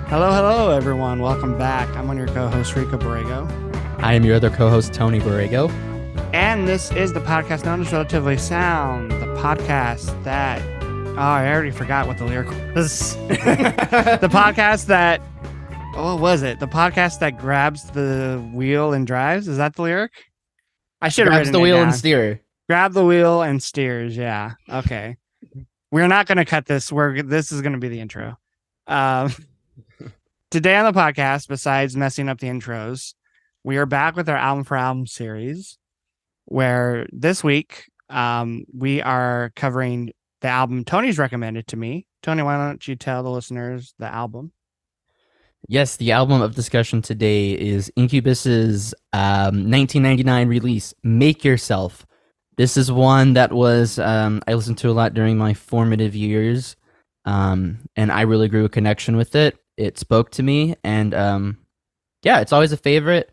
Hello, everyone. Welcome back. I'm one of your co-hosts, Rico. I am your other co-host, Tony Borrego. And this is the podcast known as Relatively Sound, the podcast that... Oh, I already forgot what the lyric was. The podcast that... Oh, what was it? The podcast that grabs the wheel and drives? Is that the lyric? I should have written the wheel it down. and steer. Grab the wheel and steers. Yeah. Okay. We're not going to cut this. This is going to be the intro. Today on the podcast, besides messing up the intros, we are back with our album for album series, where this week we are covering the album Tony's recommended to me. Tony, why don't you tell the listeners the album? Yes, the album of discussion today is Incubus's 1999 release, Make Yourself. This is one that was I listened to a lot during my formative years, and I really grew a connection with it. It spoke to me, and yeah, it's always a favorite.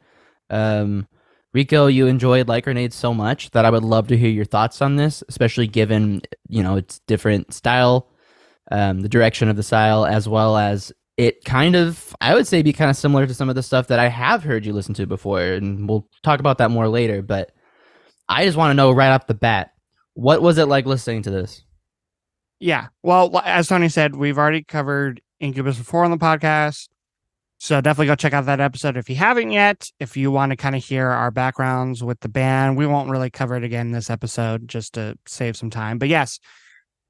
Rico, you enjoyed Like Grenades so much that I would love to hear your thoughts on this, especially given, its different style, the direction of the style, as well as it kind of, I would say, be kind of similar to some of the stuff that I have heard you listen to before, and we'll talk about that more later, but I just want to know right off the bat, what was it like listening to this? Yeah, well, as Tony said, we've already covered Incubus before on the podcast, so definitely go check out that episode if you haven't yet. If you want to kind of hear our backgrounds with the band, we won't really cover it again in this episode just to save some time. But yes,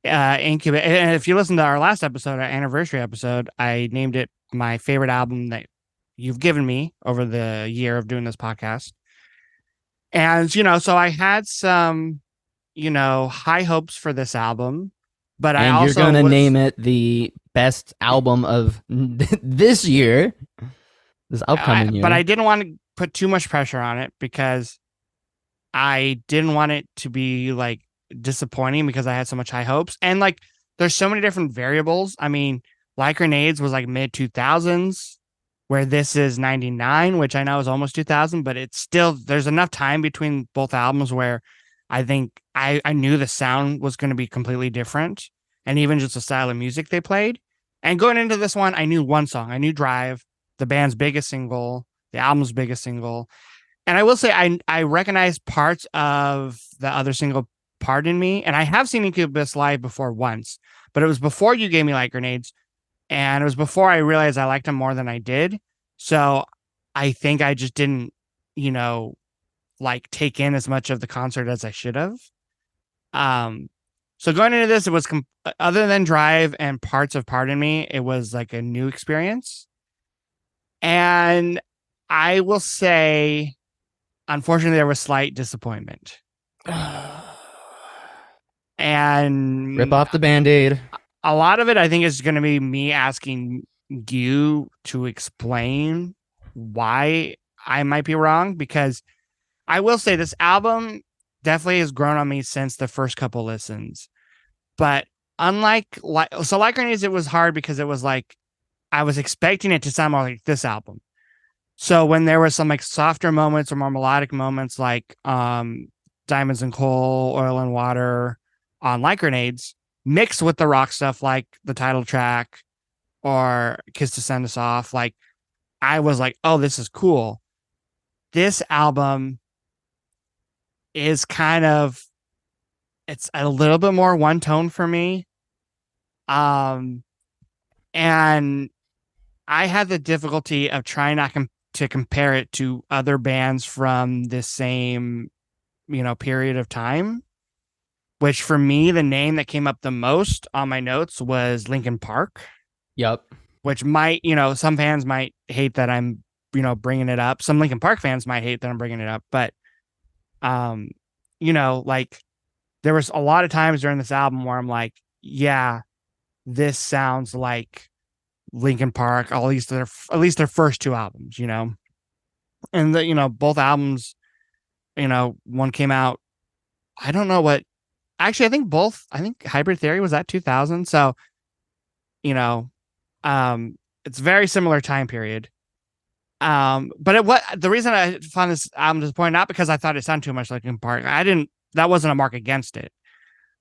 Incubus. And if you listen to our last episode, our anniversary episode, I named it my favorite album that you've given me over the year of doing this podcast. And so I had some, high hopes for this album, but and I also you're gonna name it the best album of this year, this upcoming year. But I didn't want to put too much pressure on it because I didn't want it to be like disappointing because I had so much high hopes. And like, there's so many different variables. I mean, Like Grenades was like mid 2000s, where this is 99, which I know is almost 2000, but it's still, there's enough time between both albums where I think I knew the sound was going to be completely different, and even just the style of music they played. And going into this one, I knew one song. I knew Drive, the band's biggest single, the album's biggest single. And I will say I recognized parts of the other single, Pardon Me, and I have seen Incubus live before once, but it was before you gave me Like Grenades, and it was before I realized I liked them more than I did. So I think I just didn't, like take in as much of the concert as I should have. So going into this, it was other than Drive and parts of Pardon Me, it was like a new experience. And I will say, unfortunately, there was slight disappointment. And rip off the Band-Aid. A lot of it, I think, is going to be me asking you to explain why I might be wrong, because I will say this album definitely has grown on me since the first couple listens. But Like Grenades, it was hard because it was like I was expecting it to sound more like this album. So when there was some like softer moments or more melodic moments, like Diamonds and Coal, Oil and Water on Like Grenades, mixed with the rock stuff like the title track or Kiss to Send Us Off, like I was like, oh, this is cool. This album is it's a little bit more one tone for me. And I had the difficulty of trying not to compare it to other bands from the same, period of time, which for me, the name that came up the most on my notes was Linkin Park. Yep. Which might, some fans might hate that I'm, bringing it up. Some Linkin Park fans might hate that I'm bringing it up, but, like there was a lot of times during this album where I'm like, yeah, this sounds like Linkin Park, at least their first two albums, and both albums, one came out, I don't know what, actually, I think Hybrid Theory was at 2000. So, it's very similar time period. But the reason I found this album disappointing, not because I thought it sounded too much like Linkin Park. That wasn't a mark against it.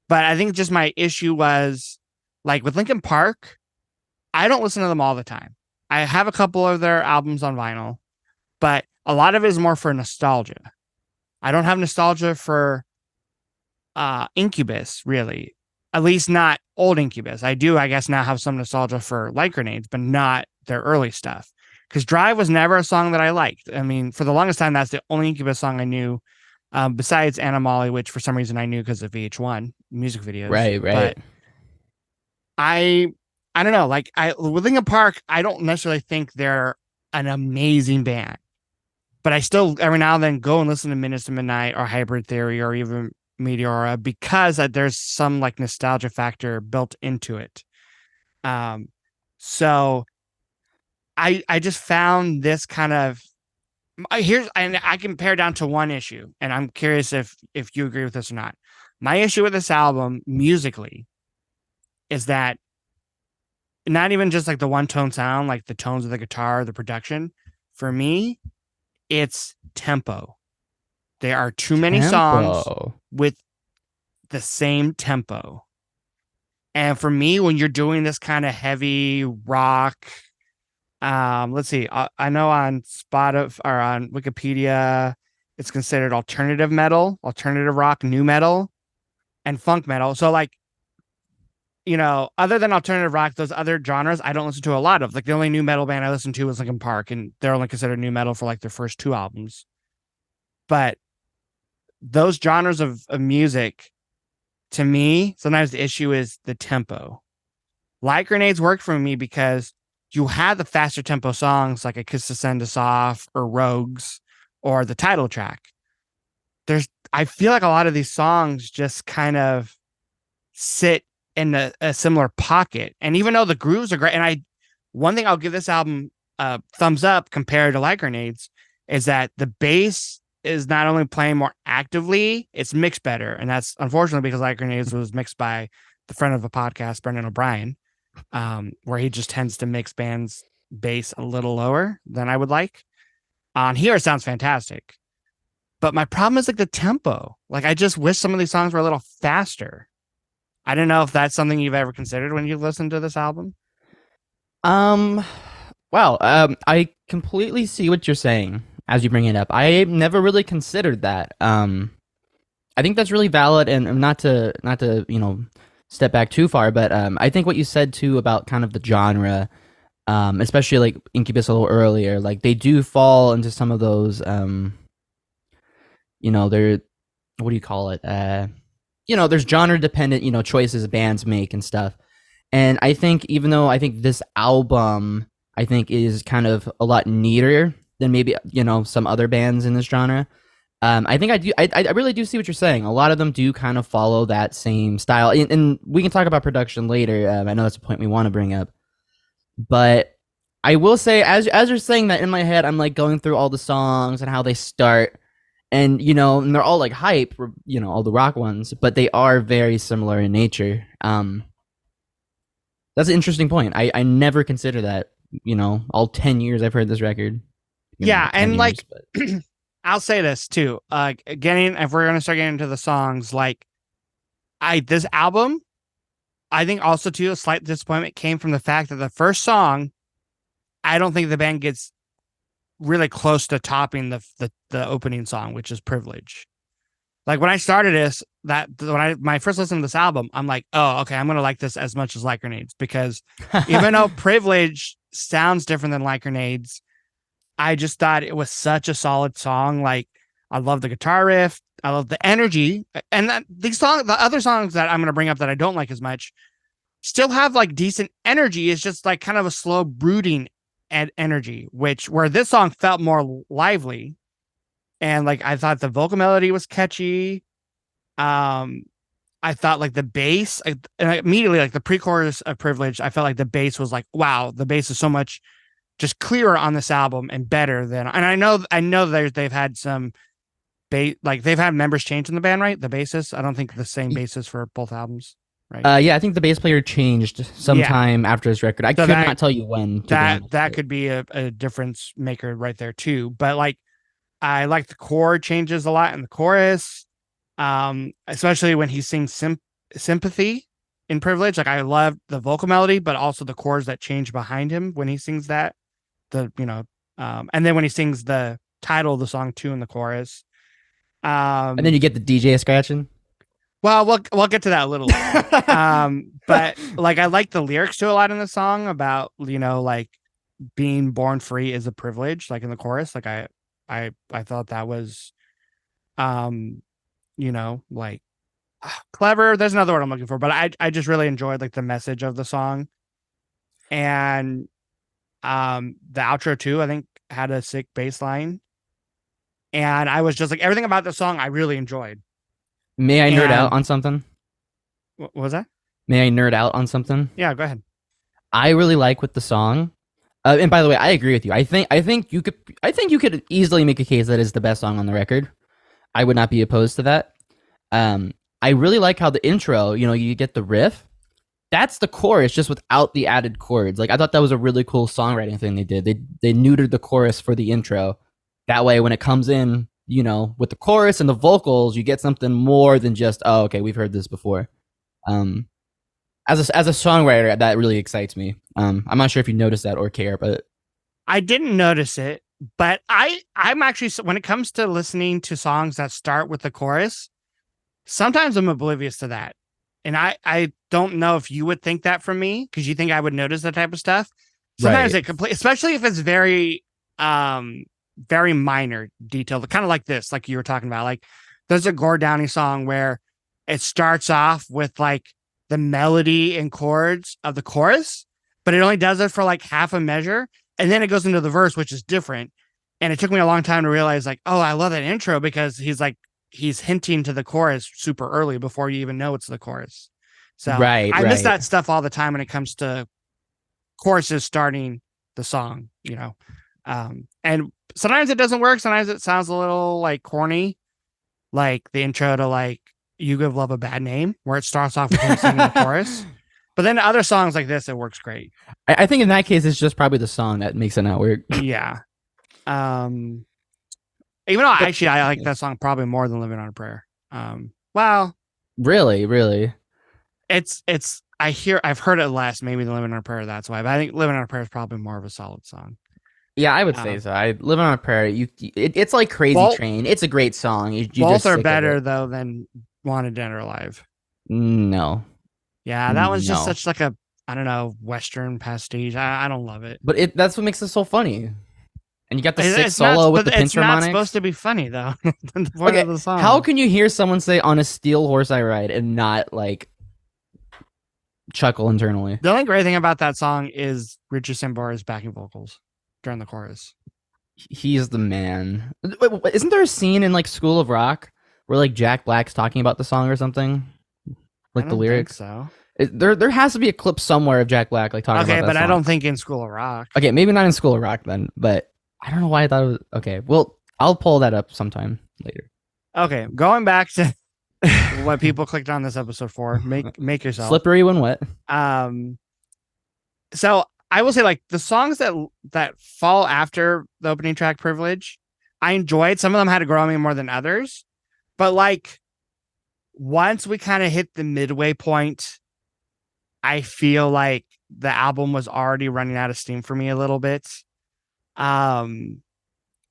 But I think just my issue was, like with Linkin Park, I don't listen to them all the time. I have a couple of their albums on vinyl, but a lot of it is more for nostalgia. I don't have nostalgia for Incubus, really. At least not old Incubus. I do, I guess, now have some nostalgia for Light Grenades, but not their early stuff. Because Drive was never a song that I liked. I mean, for the longest time, that's the only Incubus song I knew, besides Animali, which for some reason I knew because of VH1 music videos. Right, right. But I, I don't know. Like with Linkin Park, I don't necessarily think they're an amazing band, but I still every now and then go and listen to Minutes to Midnight or Hybrid Theory or even Meteora because there's some like nostalgia factor built into it. Um, so I just found this kind of here's and I can pare down to one issue, and I'm curious if you agree with this or not. My issue with this album musically is that not even just like the one tone sound, like the tones of the guitar, the production. For me, it's tempo. There are too many songs Tempo. with the same tempo. And for me, when you're doing this kind of heavy rock, let's see, I know on Spotify or on Wikipedia, it's considered alternative metal, alternative rock, new metal, and funk metal. So like, other than alternative rock, those other genres I don't listen to a lot of. Like the only new metal band I listen to is Linkin Park, and they're only considered new metal for like their first two albums. But those genres of music, to me, sometimes the issue is the tempo. Light Grenades worked for me because you had the faster tempo songs like A Kiss to Send Us Off or Rogues or the title track. I feel like a lot of these songs just kind of sit in a similar pocket. And even though the grooves are great, and one thing I'll give this album a thumbs up compared to Light Grenades is that the bass is not only playing more actively, it's mixed better. And that's unfortunately because Light Grenades was mixed by the friend of a podcast, Brendan O'Brien, where he just tends to mix bands bass a little lower than I would like. On here, it sounds fantastic. But my problem is like the tempo. Like I just wish some of these songs were a little faster. I don't know if that's something you've ever considered when you listened to this album. Um, wow. I completely see what you're saying as you bring it up. I never really considered that. I think that's really valid, and not to step back too far, but I think what you said too about kind of the genre, especially like Incubus a little earlier, like they do fall into some of those, they're what do you call it? There's genre dependent, choices bands make and stuff. And I think even though I think this album I think is kind of a lot neater than maybe some other bands in this genre. I think I really do see what you're saying. A lot of them do kind of follow that same style, and we can talk about production later. I know that's a point we want to bring up, but I will say, as you're saying that in my head, I'm like going through all the songs and how they start, and and they're all like hype, all the rock ones, but they are very similar in nature. That's an interesting point. I never consider that. All 10 years I've heard this record. Maybe Yeah, not 10 and years, like but I'll say this too. If we're gonna start getting into the songs, like this album, I think also too a slight disappointment came from the fact that the first song, I don't think the band gets really close to topping the opening song, which is Privilege. Like when I started this, my first listen to this album, I'm like, oh, okay, I'm gonna like this as much as Light Grenades because even though Privilege sounds different than Light Grenades, I just thought it was such a solid song. Like I love the guitar riff, I love the energy, and the other songs that I'm gonna bring up that I don't like as much, still have like decent energy. It's just like kind of a slow brooding energy, where this song felt more lively. And like I thought the vocal melody was catchy. I thought like the bass, and immediately like the pre-chorus of Privilege, I felt like the bass was like, wow, the bass is so much just clearer on this album and better than. And I know they've had some like they've had members change in the band, right? The bassist, I don't think the same bassist for both albums, right? Yeah, I think the bass player changed Yeah, sometime after this record. I so could not tell you when. To be honest, that could be a difference maker right there too. But like I like the chord changes a lot in the chorus, especially when he sings sympathy in Privilege. Like I love the vocal melody, but also the chords that change behind him when he sings that. and then when he sings the title of the song too in the chorus. And then Um, you get the DJ scratching. well, we'll get to that a little later. But like I like the lyrics to a lot in the song about like being born free is a privilege. Like in the chorus, like I thought that was um like clever. There's another word I'm looking for, but I just really enjoyed like the message of the song. And the outro too, I think had a sick bass line. And I was just like everything about the song I really enjoyed. May I nerd out And on something? what was that? May I nerd out on something? Yeah, go ahead. I really like with the song. And by the way, I agree with you. I think you could easily make a case that is the best song on the record. I would not be opposed to that. Um, I really like how the intro, you get the riff. That's the chorus, just without the added chords. Like I thought that was a really cool songwriting thing they did. They neutered the chorus for the intro. That way, when it comes in, with the chorus and the vocals, you get something more than just, oh, okay, we've heard this before. Um, as a songwriter, that really excites me. I'm not sure if you noticed that or care, but I didn't notice it, but I'm actually when it comes to listening to songs that start with the chorus, sometimes I'm oblivious to that. And I don't know if you would think that from me because you think I would notice that type of stuff. Sometimes right, it complete, especially if it's very minor detail, kind of like this, like you were talking about. Like there's a Gord Downie song where it starts off with like the melody and chords of the chorus, but it only does it for like half a measure, and then it goes into the verse, which is different. And it took me a long time to realize, like, oh, I love that intro because he's hinting to the chorus super early before you even know it's the chorus. So right, I miss right. that stuff all the time when it comes to choruses starting the song. And sometimes it doesn't work. Sometimes it sounds a little like corny, like the intro to like You Give Love a Bad Name, where it starts off with him singing the chorus. But then other songs like this, it works great. I think in that case, it's just probably the song that makes it not work. Yeah. Um, Even though But actually I like yeah. that song probably more than Living on a Prayer. Well, Really, really, I've heard it less maybe than Living on a Prayer. That's why, but I think Living on a Prayer is probably more of a solid song. yeah, I would say Um, so. I live on a prayer. It's like Crazy both Train. It's a great song. You both just are sick of better it. though than Wanted Dead or Alive. No, Yeah, that was just no. such like a I don't know Western pastiche. I don't love it. But that's what makes it so funny. And you got the sick It's not, solo with but the pinch it's not supposed harmonics. to be funny though. The point of Okay, the how song. can you hear someone say "on a steel horse I ride" and not like chuckle internally? The only great thing about that song is Richard Sambora's backing vocals during the chorus. He's the man. Wait, isn't there a scene in like School of Rock where like Jack Black's talking about the song or something? I Like the don't think lyrics? so. There has to be a clip somewhere of Jack Black like talking about Okay, that but I song. don't think in School of Rock. Okay, maybe not in School of Rock then, but I don't know why I thought it was okay. Well, I'll pull that up sometime later. Okay, going back to what people clicked on this episode for, make yourself. Slippery when wet. Um, so I will say like the songs that fall after the opening track, Privilege, I enjoyed. Some of them had to grow on me more than others, but like once we kind of hit the midway point, I feel like the album was already running out of steam for me a little bit. Um,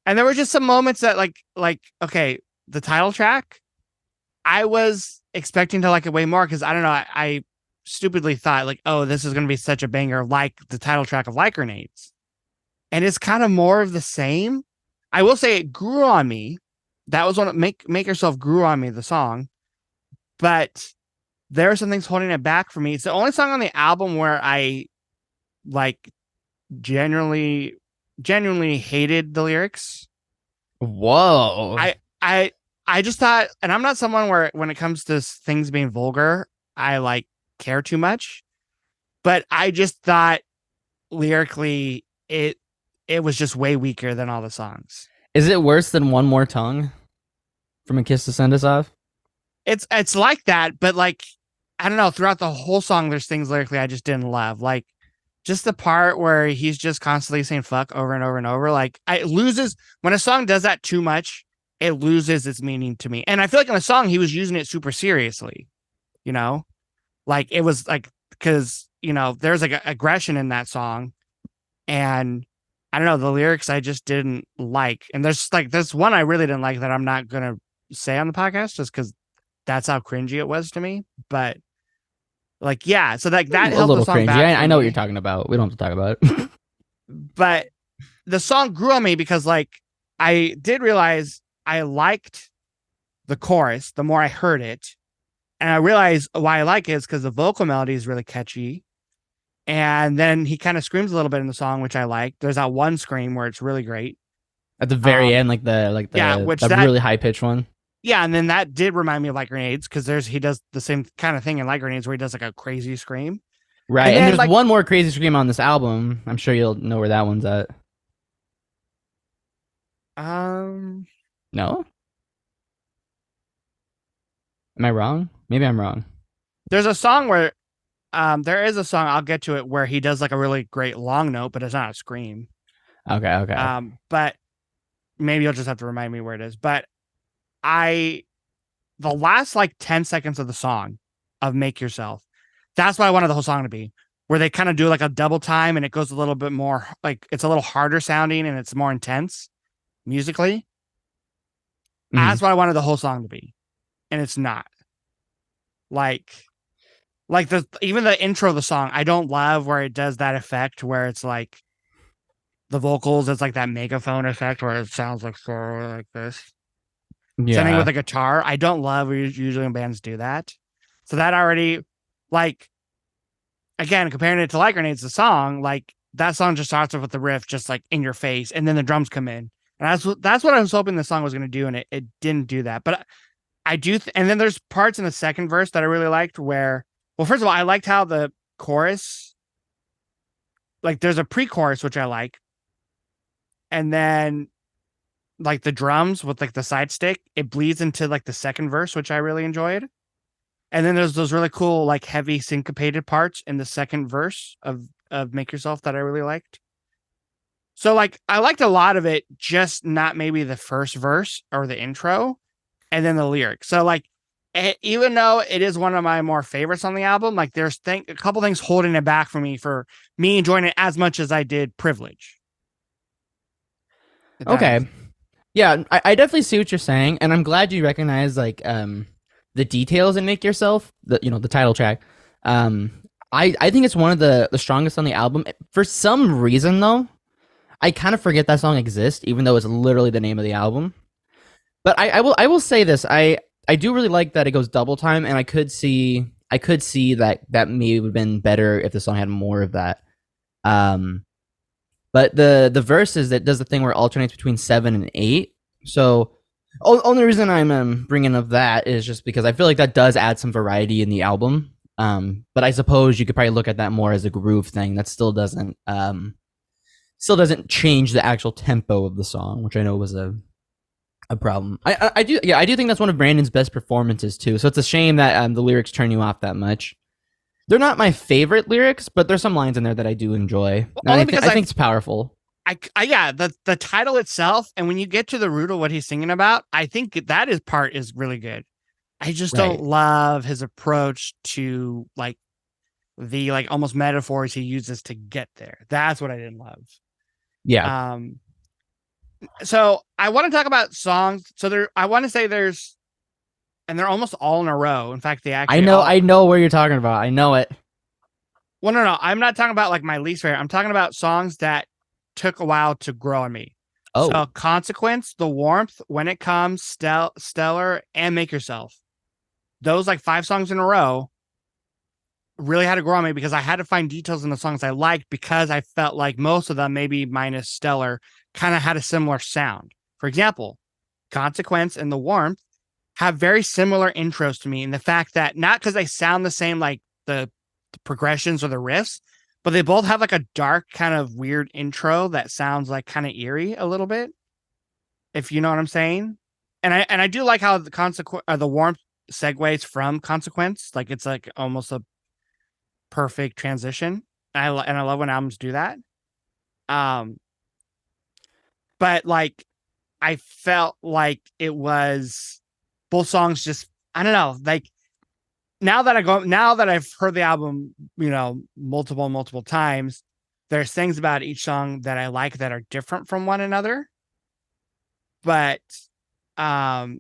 and there were just some moments that like okay, the title track, I was expecting to like it way more because I don't know, I stupidly thought like, oh, this is gonna be such a banger like the title track of Like Grenades. And it's kind of more of the same. I will say it grew on me. That was one Make Yourself grew on me, the song. But there are some things holding it back for me. It's the only song on the album where I like genuinely hated the lyrics. Whoa. I I I just thought, and I'm not someone where when it comes to things being vulgar, I like care too much. But I just thought lyrically it was just way weaker than all the songs. Is it worse than One More Tongue from A Kiss to Send Us Off? It's like that, but like I don't know, throughout the whole song there's things lyrically I just didn't love. Like just the part where he's just constantly saying fuck over and over and over. Like it loses when a song does that too much, it loses its meaning to me. And I feel like in the song he was using it super seriously, you know? Like it was like because there's like aggression in that song, and I don't know, the lyrics I just didn't like. And there's one I really didn't like that I'm not gonna say on the podcast just because that's how cringy it was to me. But like, yeah, so like that A held the little song cringy. back for I know what you're me. talking about. We don't have to talk about it. But the song grew on me because like I did realize I liked the chorus the more I heard it. And I realized why I like it is because the vocal melody is really catchy. And then he kind of screams a little bit in the song, which I like. There's that one scream where it's really great. At the very Um, end, like yeah, which the that really high pitched one. yeah, and then that did remind me of like grenades because he does the same kind of thing in like grenades where he does like a crazy scream. Right. And And then there's like one more crazy scream on this album. I'm sure you'll know where that one's at. um No? Am I wrong? Maybe I'm wrong. there's a song where there is a song, I'll get to it, where he does like a really great long note, but it's not a scream. Okay, okay. But maybe you'll just have to remind me where it is. But I the last like 10 seconds of the song of Make Yourself, that's what I wanted the whole song to be, where they kind of do like a double time and it goes a little bit more like it's a little harder sounding and it's more intense musically. Hmm. That's what I wanted the whole song to be. And it's not. Like the even the intro of the song, I don't love where it does that effect where it's like the vocals, it's like that megaphone effect where it sounds like so like this. Same thing with Yeah. the guitar. I don't love usually when bands do that. So that already, like, again, comparing it to Like Grenades, the song, like that song just starts off with the riff just like in your face, and then the drums come in. And that's what I was hoping the song was going to do, and it didn't do that. But I do, and then there's parts in the second verse that I really liked where, well, first of all, I liked how the chorus, like, there's a pre-chorus which I like, and then like the drums with like the side stick, it bleeds into like the second verse, which I really enjoyed. And then there's those really cool, like heavy syncopated parts in the second verse of Make Yourself that I really liked. So like I liked a lot of it, just not maybe the first verse or the intro, and then the lyrics. So like even though it is one of my more favorites on the album, like there's a couple things holding it back for me enjoying it as much as I did Privilege. If that makes Okay. sense. Yeah, I definitely see what you're saying, and I'm glad you recognize like the details in Make Yourself, the title track. Um I think it's one of the strongest on the album. For some reason though, I kind of forget that song exists, even though it's literally the name of the album. But I will say this. I do really like that it goes double time, and I could see that maybe would have been better if the song had more of that. Um but the verses that does the thing where it alternates between 7 and 8. So only reason I'm bringing up that is just because I feel like that does add some variety in the album. But I suppose you could probably look at that more as a groove thing. That still doesn't change the actual tempo of the song, which I know was a problem. I do think that's one of Brandon's best performances too. So it's a shame that the lyrics turn you off that much. They're not my favorite lyrics, but there's some lines in there that I do enjoy, Well, and only I because think it's powerful. I yeah, the title itself, and when you get to the root of what he's singing about, I think that is part is really good. I just don't Right. love his approach to like the like almost metaphors he uses to get there. That's what I didn't love. Yeah. Um, so I want to talk about songs. So I want to say and they're almost all in a row. In fact, they I actually know. all. I know where you're talking about. I know it. Well, no, I'm not talking about like my least favorite. I'm talking about songs that took a while to grow on me. Oh. So, Consequence, The Warmth, When It Comes, Stellar, and Make Yourself. Those like 5 songs in a row really had to grow on me because I had to find details in the songs I liked because I felt like most of them, maybe minus Stellar, kind of had a similar sound. For example, Consequence and The Warmth have very similar intros to me in the fact that not because they sound the same, like the progressions or the riffs, but they both have like a dark kind of weird intro that sounds like kind of eerie a little bit, if you know what I'm saying. And I do like how the Warmth segues from Consequence, like it's like almost a perfect transition. And I love when albums do that. Um, but like I felt like it was both songs just I don't know, like now that I've heard the album, multiple times, there's things about each song that I like that are different from one another. But um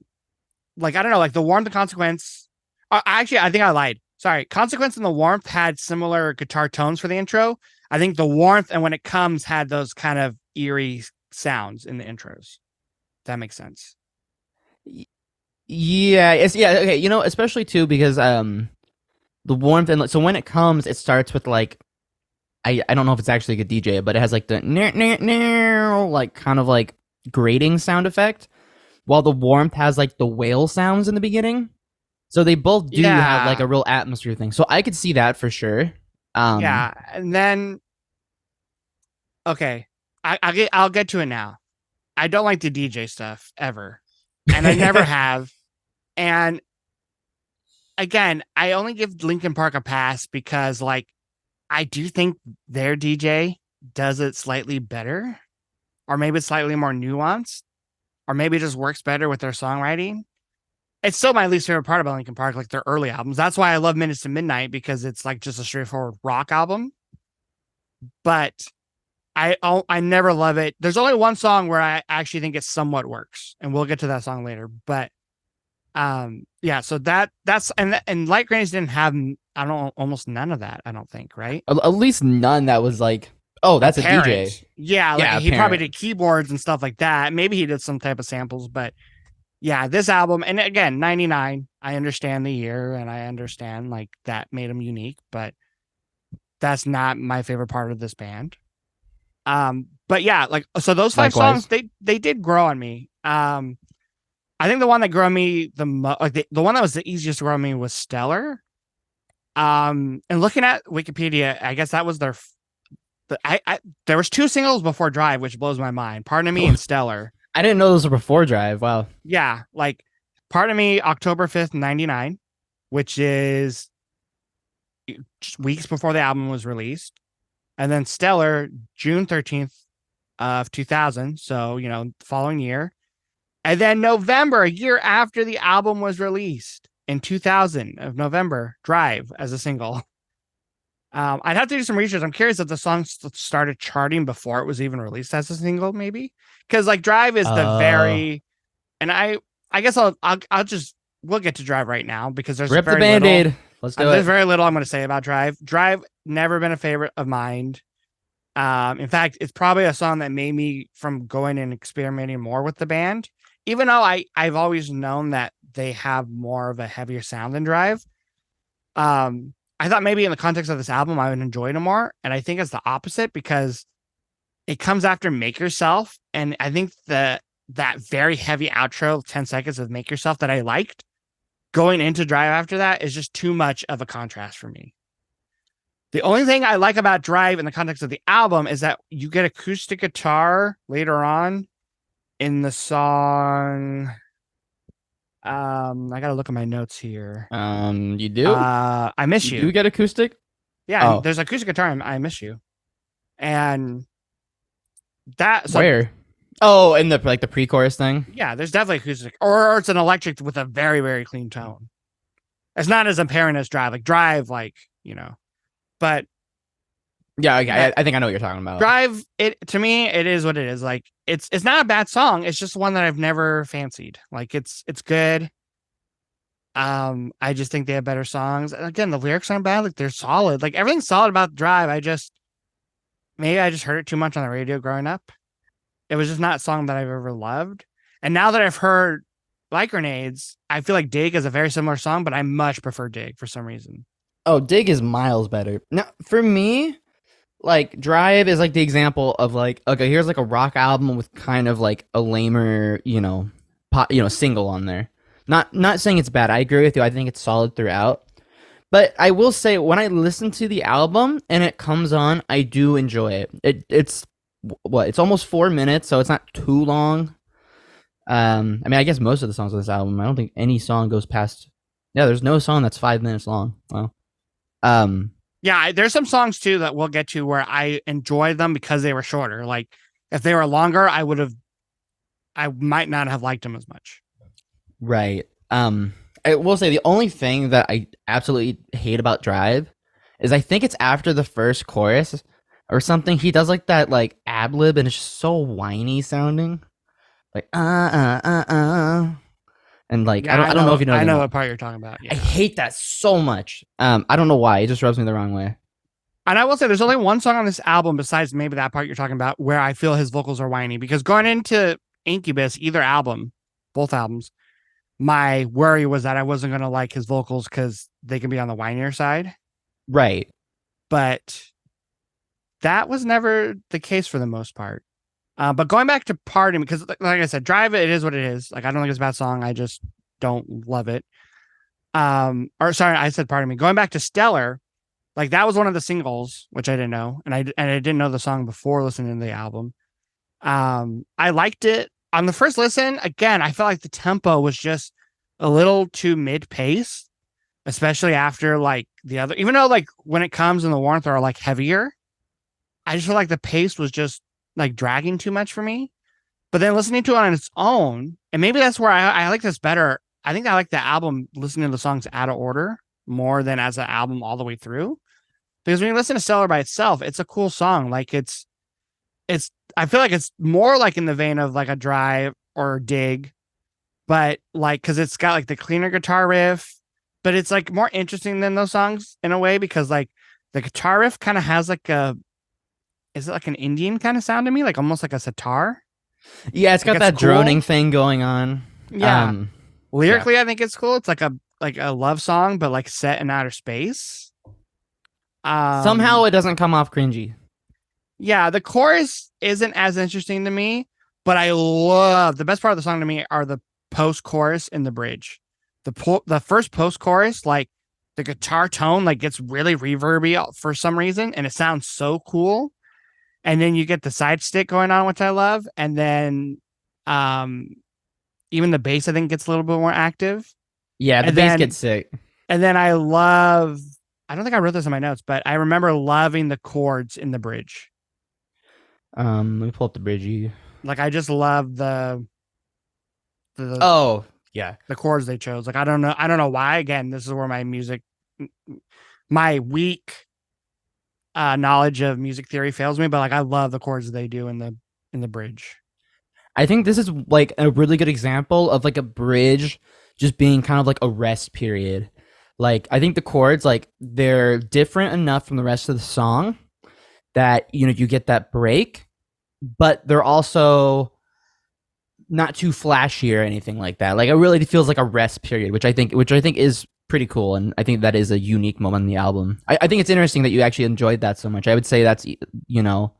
like I don't know, like the Warmth and Consequence. Actually, I think I lied. Sorry, Consequence and the Warmth had similar guitar tones for the intro. I think the Warmth and When It Comes had those kind of eerie sounds in the intros. That makes sense. Yeah, it's yeah, okay, especially too because the warmth and so when it comes, it starts with like I don't know if it's actually a good DJ, but it has like the like kind of like grating sound effect, while the warmth has like the whale sounds in the beginning. So they both do have like Yeah, a real atmosphere thing. So I could see that for sure. Um, yeah, and then okay, I'll get to it now. I don't like the DJ stuff ever, and I never have. And again, I only give Linkin Park a pass because like I do think their DJ does it slightly better, or maybe it's slightly more nuanced, or maybe it just works better with their songwriting. It's still my least favorite part about Linkin Park, like their early albums. That's why I love Minutes to Midnight because it's like just a straightforward rock album. But I never love it. There's only one song where I actually think it somewhat works, and we'll get to that song later. But yeah, so and Light Grenades didn't have I don't almost none of that. I don't think, right? at least none that was like, oh, that's a DJ. Apparent. Yeah, like Yeah, he probably apparent. did keyboards and stuff like that. Maybe he did some type of samples, but yeah, this album, and again, 99, I understand the year and I understand like that made him unique, but that's not my favorite part of this band. But yeah, like so those five songs Likewise. they did grow on me. I think the one that grew on me like the one that was the easiest to grow on me was Stellar. And looking at Wikipedia, I guess that was I there was two singles before Drive, which blows my mind. Pardon of Me and Stellar. I didn't know those were before Drive. Wow. Yeah, like Pardon Me, October 5th, 99, which is just weeks before the album was released. And then Stellar, June 13th of 2000. So, the following year. And then November, a year after the album was released in 2000 of November, Drive as a single. I'd have to do some research. I'm curious if the song started charting before it was even released as a single, maybe because like Drive is the Uh, very, and I guess I'll just we'll get to Drive right now because there's rip the very little. band-aid. Let's do There's it. very little I'm going to say about Drive. Drive never been a favorite of mine. In fact, it's probably a song that made me from going and experimenting more with the band. Even though I've always known that they have more of a heavier sound than Drive. I thought maybe in the context of this album I would enjoy it more, and I think it's the opposite because it comes after Make Yourself, and I think that very heavy outro, 10 seconds of Make Yourself that I liked, going into Drive after that is just too much of a contrast for me. The only thing I like about Drive in the context of the album is that you get acoustic guitar later on in the song. I gotta look at my notes here. You do? I Miss You do You. get acoustic? Yeah, and Oh, there's acoustic guitar in I Miss You. And that so where? Oh, in the like the pre-chorus thing. yeah, there's definitely acoustic, or it's an electric with a very, very clean tone. It's not as apparent as Drive. Like Drive, but Yeah, okay, that I think I know what you're talking about. Drive, it to me, it is what it is. Like it's not a bad song. It's just one that I've never fancied. Like it's good. I just think they have better songs. And again, the lyrics aren't bad. Like they're solid. Like everything's solid about Drive. Maybe I just heard it too much on the radio growing up. It was just not a song that I've ever loved. And now that I've heard Like Grenades, I feel like Dig is a very similar song, but I much prefer Dig for some reason. Oh, Dig is miles better. Now, for me, like Drive is like the example of like, okay, here's like a rock album with kind of like a lamer, single on there. Not saying it's bad. I agree with you. I think it's solid throughout. But I will say when I listen to the album and it comes on, I do enjoy it. It's what? It's almost 4 minutes, so it's not too long. I mean, I guess most of the songs on this album, I don't think any song goes past. Yeah, there's no song that's 5 minutes long. Well, um, Yeah, there's some songs too that we'll get to where I enjoy them because they were shorter. Like if they were longer, I might not have liked them as much. right. I will say the only thing that I absolutely hate about Drive is I think it's after the first chorus, or something. He does like that like ad lib, and it's just so whiny sounding, like and like Yeah, I don't know if you know I the know note. what part you're talking about. I Yeah. hate that so much. I don't know why. It just rubs me the wrong way. And I will say there's only one song on this album besides maybe that part you're talking about where I feel his vocals are whiny because going into Incubus, either album, both albums, my worry was that I wasn't going to like his vocals because they can be on the whinier side. Right. But that was never the case for the most part. But going back to Pardon, because like I said, Drive It, it is what it is. Like I don't think it's a bad song. I just don't love it. Or sorry, I said Pardon Me. Going back to Stellar, like that was one of the singles, which I didn't know, and I didn't know the song before listening to the album. I liked it on the first listen. Again, I felt like the tempo was just a little too mid pace, especially after like the other. Even though like when it comes in the Warmth are like heavier, I just feel like the pace was just like dragging too much for me. But then listening to it on its own, and maybe that's where I like this better. I think I like the album listening to the songs out of order more than as an album all the way through. Because when you listen to Stellar by itself, it's a cool song. Like it's I feel like it's more like in the vein of like a Drive or Dig, but like because it's got like the cleaner guitar riff, but it's like more interesting than those songs in a way because like the guitar riff kind of has like a is it like an Indian kind of sound to me, like almost like a sitar. Yeah, it's Like got it's that cool. droning thing going on. Yeah. Um, yeah. Lyrically, I think it's cool. It's like a love song, but like set in outer space. Somehow Um, it doesn't come off cringy. yeah, the chorus isn't as interesting to me, but I love the best part of the song to me are the post chorus and the bridge. The first post chorus, like the guitar tone, like gets really reverby for some reason, and it sounds so cool. And then you get the side stick going on, which I love, and then um, even the bass I think gets a little bit more active, Yeah, the and bass gets then sick. I love. I don't think I wrote this in my notes, but I remember loving the chords in the bridge. Let me pull up the bridgie. Like I just love the Oh, yeah. the chords they chose. Like I don't know why. Again, this is where my music, my weak knowledge of music theory fails me. But like I love the chords they do in the bridge. I think this is like a really good example of like a bridge just being kind of like a rest period. Like I think the chords like they're different enough from the rest of the song that you know you get that break, but they're also not too flashy or anything like that. Like it really feels like a rest period, which I think is pretty cool, and I think that is a unique moment in the album. I think it's interesting that you actually enjoyed that so much. I would say that's you know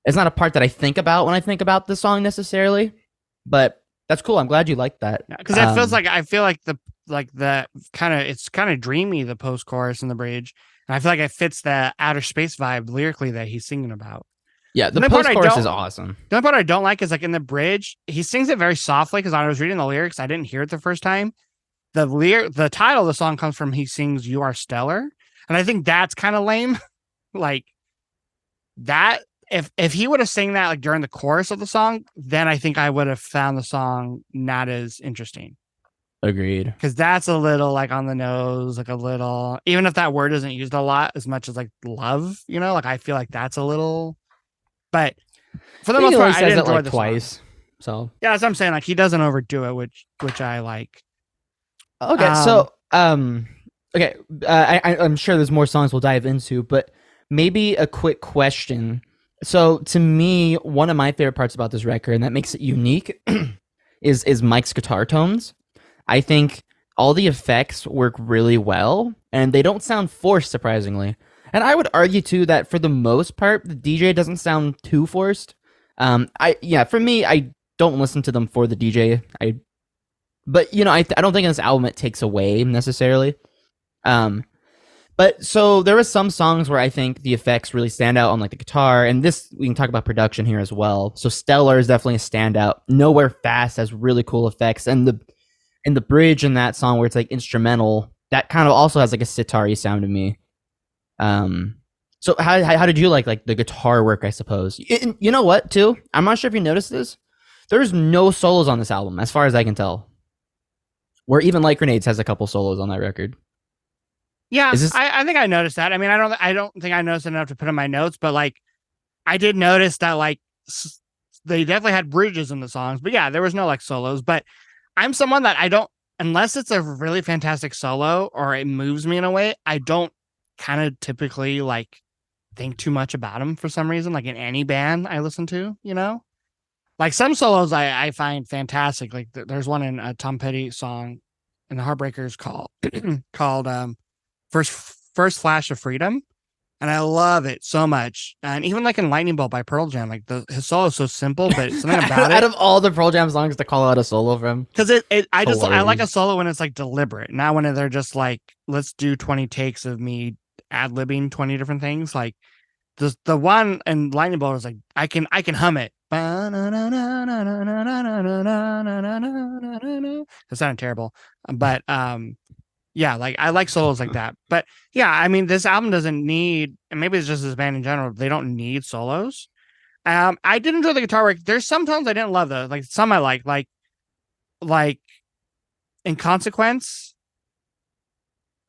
it's not a part that I think about when I think about the song necessarily, but that's cool. I'm glad you liked that. Because it feels like I feel like the kind of it's kind of dreamy the post chorus and the bridge, and I feel like it fits the outer space vibe lyrically that he's singing about. Yeah, The the only part post I chorus is don't awesome. the only part I don't like is like in the bridge, he sings it very softly because I was reading the lyrics, I didn't hear it the first time. The title of the song comes from he sings "You Are Stellar," and I think that's kind of lame. Like that, if he would have sang that like during the chorus of the song, then I think I would have found the song not as interesting Agreed. because that's a little like on the nose, like a little. Even if that word isn't used a lot as much as like love, you know, like I feel like that's a little. But for the I think most he part, only I says did it enjoy like the song. twice. So Yeah, that's what I'm saying. Like he doesn't overdo it, which I like. okay, Um, so okay, I'm sure there's more songs we'll dive into, but maybe a quick question. So to me, one of my favorite parts about this record, and that makes it unique, is Mike's guitar tones. I think all the effects work really well, and they don't sound forced, surprisingly. And I would argue too that for the most part, the DJ doesn't sound too forced. For me, I don't listen to them for the DJ. But you know, I don't think in this album it takes away necessarily. Um, but so there are some songs where I think the effects really stand out on like the guitar, and this we can talk about production here as well. So Stellar is definitely a standout. Nowhere Fast has really cool effects, and the bridge in that song where it's like instrumental, that kind of also has like a sitar-y sound to me. Um, so how did you like the guitar work? I suppose you know what too. I'm not sure if you noticed this. There's no solos on this album, as far as I can tell. Where even Like Grenades has a couple solos on that record. Yeah, Is this I think I noticed that. I mean, I don't think I noticed enough to put in my notes, but like I did notice that like they definitely had bridges in the songs, but yeah, there was no like solos. But I'm someone that I don't, unless it's a really fantastic solo or it moves me in a way, I don't kind of typically like think too much about them for some reason. Like in any band I listen to, like some solos I find fantastic. Like there's one in a Tom Petty song in the Heartbreakers called First First Flash of Freedom, and I love it so much. And even like in Lightning Bolt by Pearl Jam, like his solo is so simple, but something about out it, of all the Pearl Jam songs to call out a solo from? because I like a Hilarious. solo when it's like deliberate, not when they're just like let's do 20 takes of me ad libbing 20 different things. Like the one in Lightning Bolt is like I can hum it. That sounded terrible, but yeah, like I like solos like that. But yeah, I mean, this album doesn't need, and maybe it's just this band in general. They don't need solos. I did enjoy the guitar work. There's some tones I didn't love though. Like some I like in Consequence.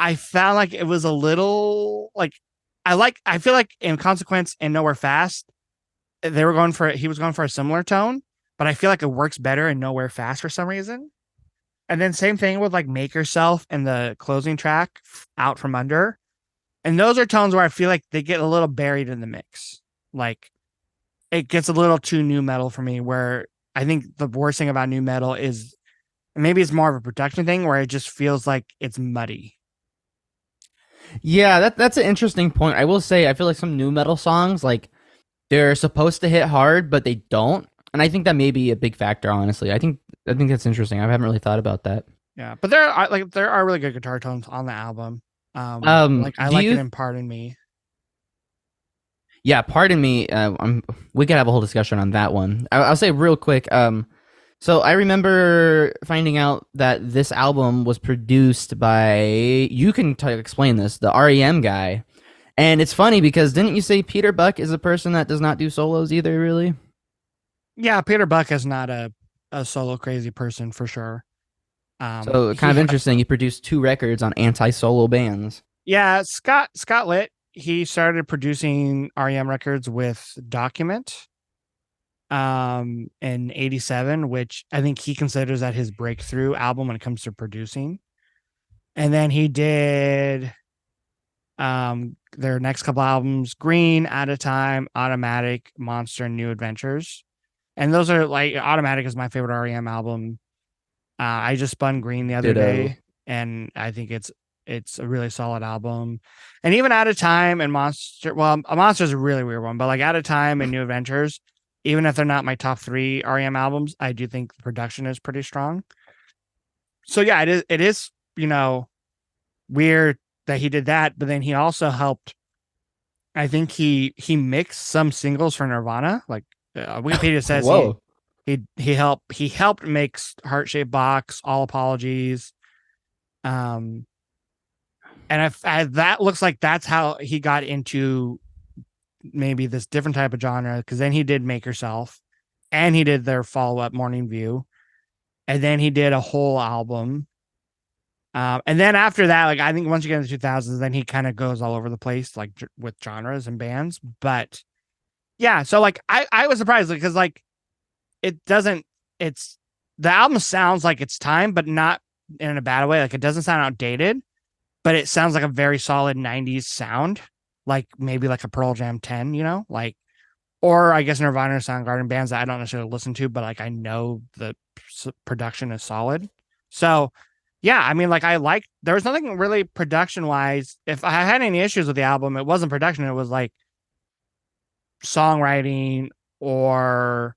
I found like it was a little like I feel like in Consequence and Nowhere Fast he was going for a similar tone, but I feel like it works better in Nowhere Fast for some reason. And then same thing with like Make Yourself and the closing track Out From Under. And those are tones where I feel like they get a little buried in the mix. Like it gets a little too new metal for me, where I think the worst thing about new metal is maybe it's more of a production thing where it just feels like it's muddy. Yeah, that's an interesting point. I will say I feel like some new metal songs like they're supposed to hit hard, but they don't. And I think that may be a big factor, honestly. I think that's interesting. I haven't really thought about that. Yeah. But there are really good guitar tones on the album. Like I Do like it you in Pardon Me. Yeah, pardon me. We could have a whole discussion on that one. I'll say real quick. So I remember finding out that this album was produced by, you can explain this, the REM guy. And it's funny because didn't you say Peter Buck is a person that does not do solos either, really? Yeah, Peter Buck is not a solo crazy person for sure. So kind He of has interesting. He produced 2 records on anti-solo bands. Yeah, Scott Litt, he started producing REM records with Document in 87, which I think he considers that his breakthrough album when it comes to producing. And then he did their next couple albums, Green, At a Time, Automatic, Monster, and New Adventures. And those are like Automatic is my favorite REM album. I just spun Green the other Ditto. day, and I think it's a really solid album. And even Out of Time and Monster, well, a Monster is a really weird one, but like Out of Time and New Adventures, even if they're not my top 3 REM albums, I do think the production is pretty strong. So yeah, it is weird that he did that, but then he also helped. I think he mixed some singles for Nirvana. Like Wikipedia says Whoa. he helped make Heart Shaped Box, All Apologies. Um, and that looks like that's how he got into maybe this different type of genre, because then he did Make Yourself, and he did their follow up Morning View, and then he did a whole album. And then after that, like I think once you get into the 2000s, then he kind of goes all over the place, like with genres and bands. But yeah, so like I was surprised because like it doesn't. It's the album sounds like it's time, but not in a bad way. Like it doesn't sound outdated, but it sounds like a very solid 90s sound, like maybe like a Pearl Jam 10, like, or I guess Nirvana or Soundgarden, bands that I don't necessarily listen to, but like I know the production is solid. So yeah, I mean, like there was nothing really production wise. If I had any issues with the album, it wasn't production, it was like songwriting or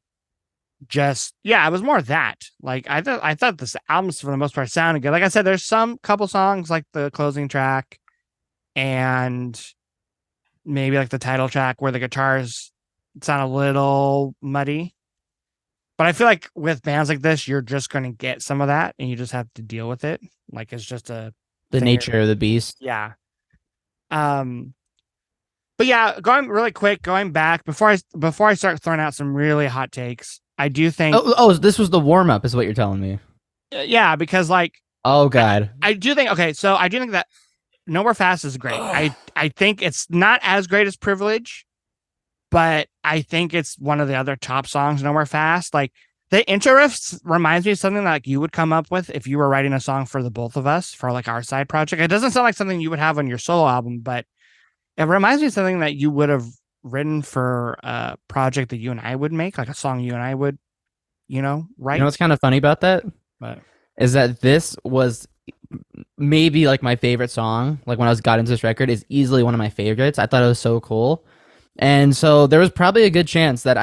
just, yeah, it was more that. Like I thought this albums for the most part sounded good. Like I said, there's some couple songs like the closing track and maybe like the title track where the guitars sound a little muddy. But I feel like with bands like this, you're just going to get some of that and you just have to deal with it. Like it's just a The thing. nature of the beast. Yeah. Um, but yeah, going back before I start throwing out some really hot takes, I do think, This was the warm up, is what you're telling me. yeah, because like Oh I, God. I do think, okay, so I do think that Nowhere Fast is great. I think it's not as great as Privilege, but I think it's one of the other top songs. Nowhere Fast, like the intro riff reminds me of something like you would come up with if you were writing a song for the both of us for like our side project. It doesn't sound like something you would have on your solo album, but it reminds me of something that you would have written for a project that you and I would make, like a song you and I would, You know write. what's kind of funny about that But is that this was maybe like my favorite song. Like when I was got into this record, is easily one of my favorites. I thought it was so cool, and so there was probably a good chance that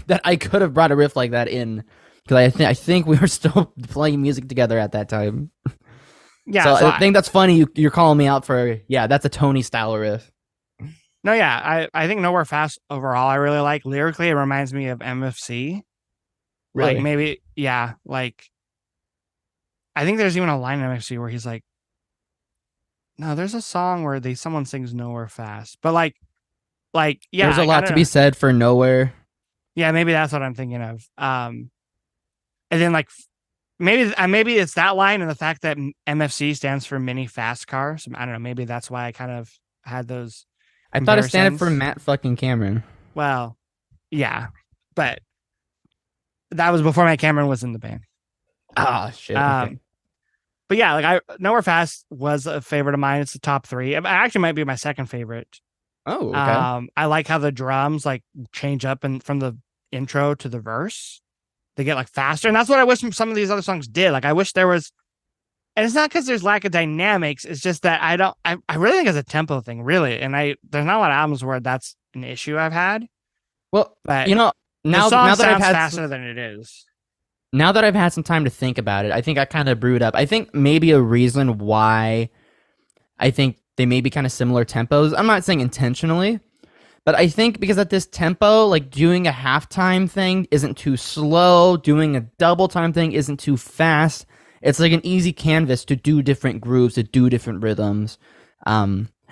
that I could have brought a riff like that in because I think we were still playing music together at that time. yeah, So so I think that's funny. You're calling me out for that's a Tony style riff. no, yeah, I think Nowhere Fast overall I really like. Lyrically, it reminds me of MFC. Like Really? maybe, yeah, like I think there's even a line in MFC where he's like, no, there's a song where someone sings Nowhere Fast, but yeah, There's a I lot don't to be know. said for nowhere. Yeah, maybe that's what I'm thinking of. And then like maybe it's that line and the fact that MFC stands for mini fast car. So I don't know. Maybe that's why I kind of had those I thought it stood for comparisons. Matt fucking Cameron. Well, yeah, but that was before Matt Cameron was in the band. Ah, shit. Okay. Um, but yeah, like I Nowhere Fast was a favorite of mine. It's the top three. It actually might be my second favorite. Oh, okay. I like how the drums like change up and from the intro to the verse. They get like faster, and that's what I wish some of these other songs did. Like I wish there was, and it's not because there's lack of dynamics. It's just that I don't. I really think it's a tempo thing, really. And there's not a lot of albums where that's an issue I've had. Well, But you know, the now song that I've sounds had faster than it is. now that I've had some time to think about it, I think I kind of brewed up. I think maybe a reason why I think they may be kind of similar tempos. I'm not saying intentionally, but I think because at this tempo, like doing a halftime thing isn't too slow, doing a double time thing isn't too fast. It's like an easy canvas to do different grooves, to do different rhythms.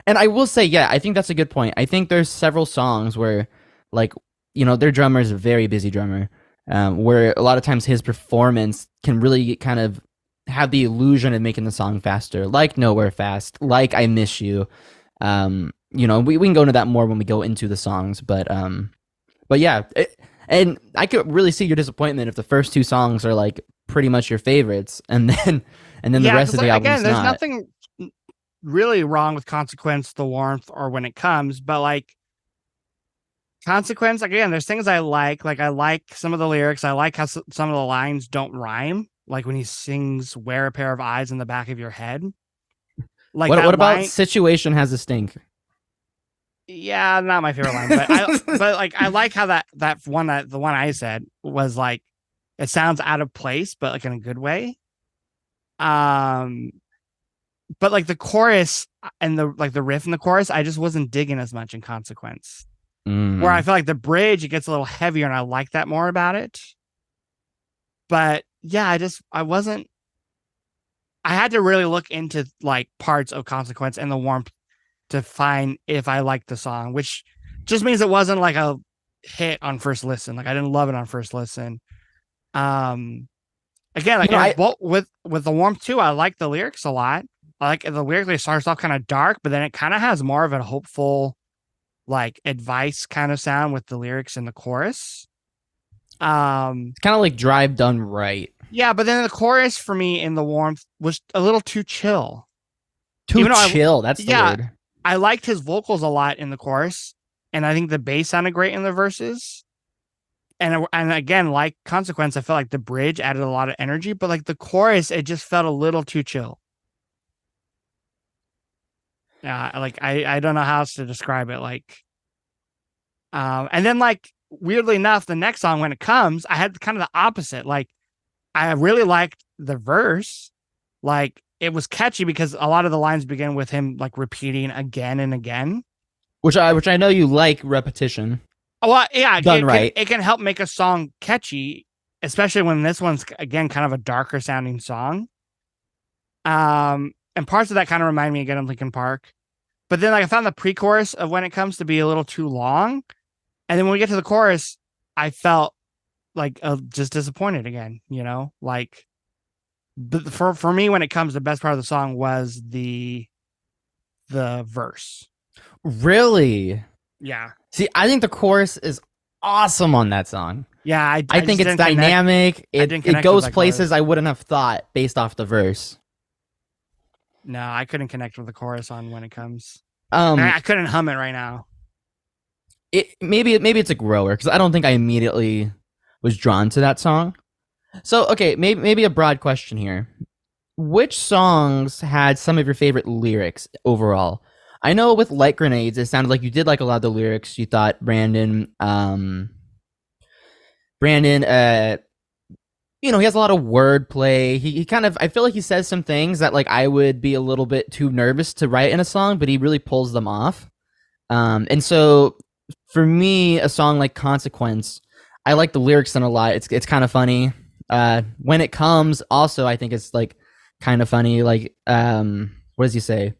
And I will say, yeah, I think that's a good point. I think there's several songs where, like, their drummer is a very busy drummer, where a lot of times his performance can really kind of have the illusion of making the song faster, like Nowhere Fast, like I Miss You. We can go into that more when we go into the songs, but yeah, and I could really see your disappointment if the first two songs are like pretty much your favorites, and then the Yeah, rest because of the like, again, album's there's not. nothing really wrong with Consequence, The Warmth, or When It Comes, but like Consequence, again, there's things I like. Like I like some of the lyrics. I like how some of the lines don't rhyme. Like when he sings "Wear a pair of eyes in the back of your head." Like What that about line. Situation Has a Stink? Yeah, not my favorite line, but like I like how that one that the one I said was like it sounds out of place, but like in a good way. Um, but like the chorus and the riff in the chorus, I just wasn't digging as much in Consequence. Where I Mm. feel like the bridge it gets a little heavier, and I like that more about it. But yeah, I wasn't. I had to really look into like parts of Consequence and The Warmth to find if I liked the song, which just means it wasn't like a hit on first listen. Like I didn't love it on first listen. Um, Again, You like know, and I with The Warmth too, I like the lyrics a lot. I like the lyrically starts off kind of dark, but then it kind of has more of a hopeful, like advice kind of sound with the lyrics in the chorus. it's kind of like Drive done right. Yeah, but then the chorus for me in The Warmth was a little too chill. Too Even though chill. That's the yeah, word. I liked his vocals a lot in the chorus, and I think the bass sounded great in the verses. And again, like Consequence, I felt like the bridge added a lot of energy, but like the chorus, it just felt a little too chill. Like I don't know how else to describe it. Like, and then like weirdly enough, the next song when it comes, I had kind of the opposite. Like I really liked the verse. Like it was catchy because a lot of the lines begin with him like repeating again and again. Which I know you like repetition Oh, well, yeah, done right. it can help make a song catchy, especially when this one's again kind of a darker sounding song. And parts of that kind of remind me again of Linkin Park. But then like I found the pre-chorus of When It Comes to be a little too long, and then when we get to the chorus, I felt like just disappointed again. Like but for me when it comes, the best part of the song was the the verse. Really? Yeah. See, I think the chorus is awesome on that song. Yeah, I I think just it's didn't connect. dynamic. I It didn't it connect with goes that places chorus. I wouldn't have thought based off the verse. No, I couldn't connect with the chorus on when it comes. Um, I couldn't hum it right now. it maybe it's a grower because I don't think I immediately was drawn to that song. So okay, maybe a broad question here. Which songs had some of your favorite lyrics overall? I know with Light Grenades, it sounded like you did like a lot of the lyrics. You thought Brandon, he has a lot of wordplay. He kind of, I feel like he says some things that like I would be a little bit too nervous to write in a song, but he really pulls them off. And so for me, a song like Consequence, I like the lyrics in a lot. It's kind of funny. When it comes, also I think it's like kind of funny. Like, what does he say?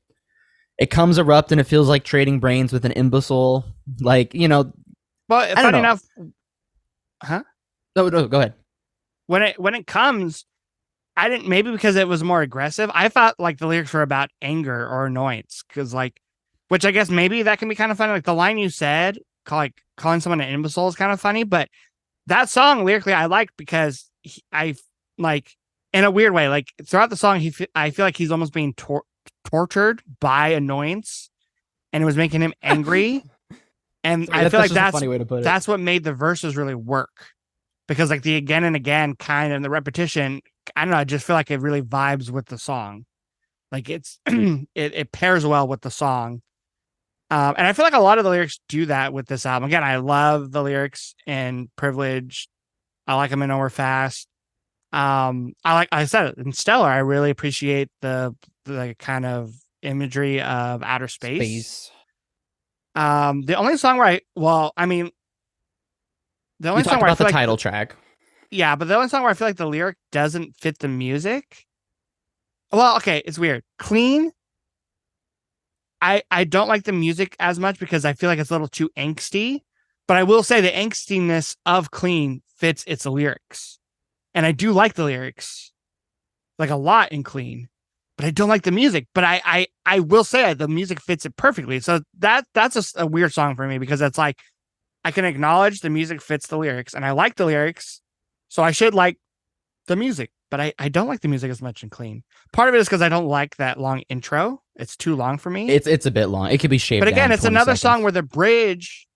It comes erupt and it feels like trading brains with an imbecile. Like, But I don't funny know. enough, huh? No, go ahead. When it comes, I didn't maybe because it was more aggressive. I thought like the lyrics were about anger or annoyance because like, which I guess maybe that can be kind of funny. Like the line you said, calling someone an imbecile is kind of funny, but that song lyrically I like because I like in a weird way. Like throughout the song, I feel like he's almost being tortured by annoyance, and it was making him angry. And Sorry, I feel that's like just a funny way to put it. that's what made the verses really work because like the again and again kind of the repetition. I don't know. I just feel like it really vibes with the song. Like it's it pairs well with the song. And I feel like a lot of the lyrics do that with this album. Again, I love the lyrics in Privilege. I like them in Over Fast. I said it in Stellar. I really appreciate the kind of imagery of outer space. Space. The only song where the You only song talked where I about the feel like title track. yeah, but the only song where I feel like the lyric doesn't fit the music. Well, okay, it's weird. Clean. I don't like the music as much because I feel like it's a little too angsty. But I will say the angstiness of Clean fits its lyrics, and I do like the lyrics like a lot in Clean. But I don't like the music. But I will say the music fits it perfectly. So that's a weird song for me because it's like I can acknowledge the music fits the lyrics, and I like the lyrics, so I should like the music. But I don't like the music as much in Clean. Part of it is because I don't like that long intro. It's too long for me. It's a bit long. It could be shaved But again, down it's 20 another song seconds. where the bridge.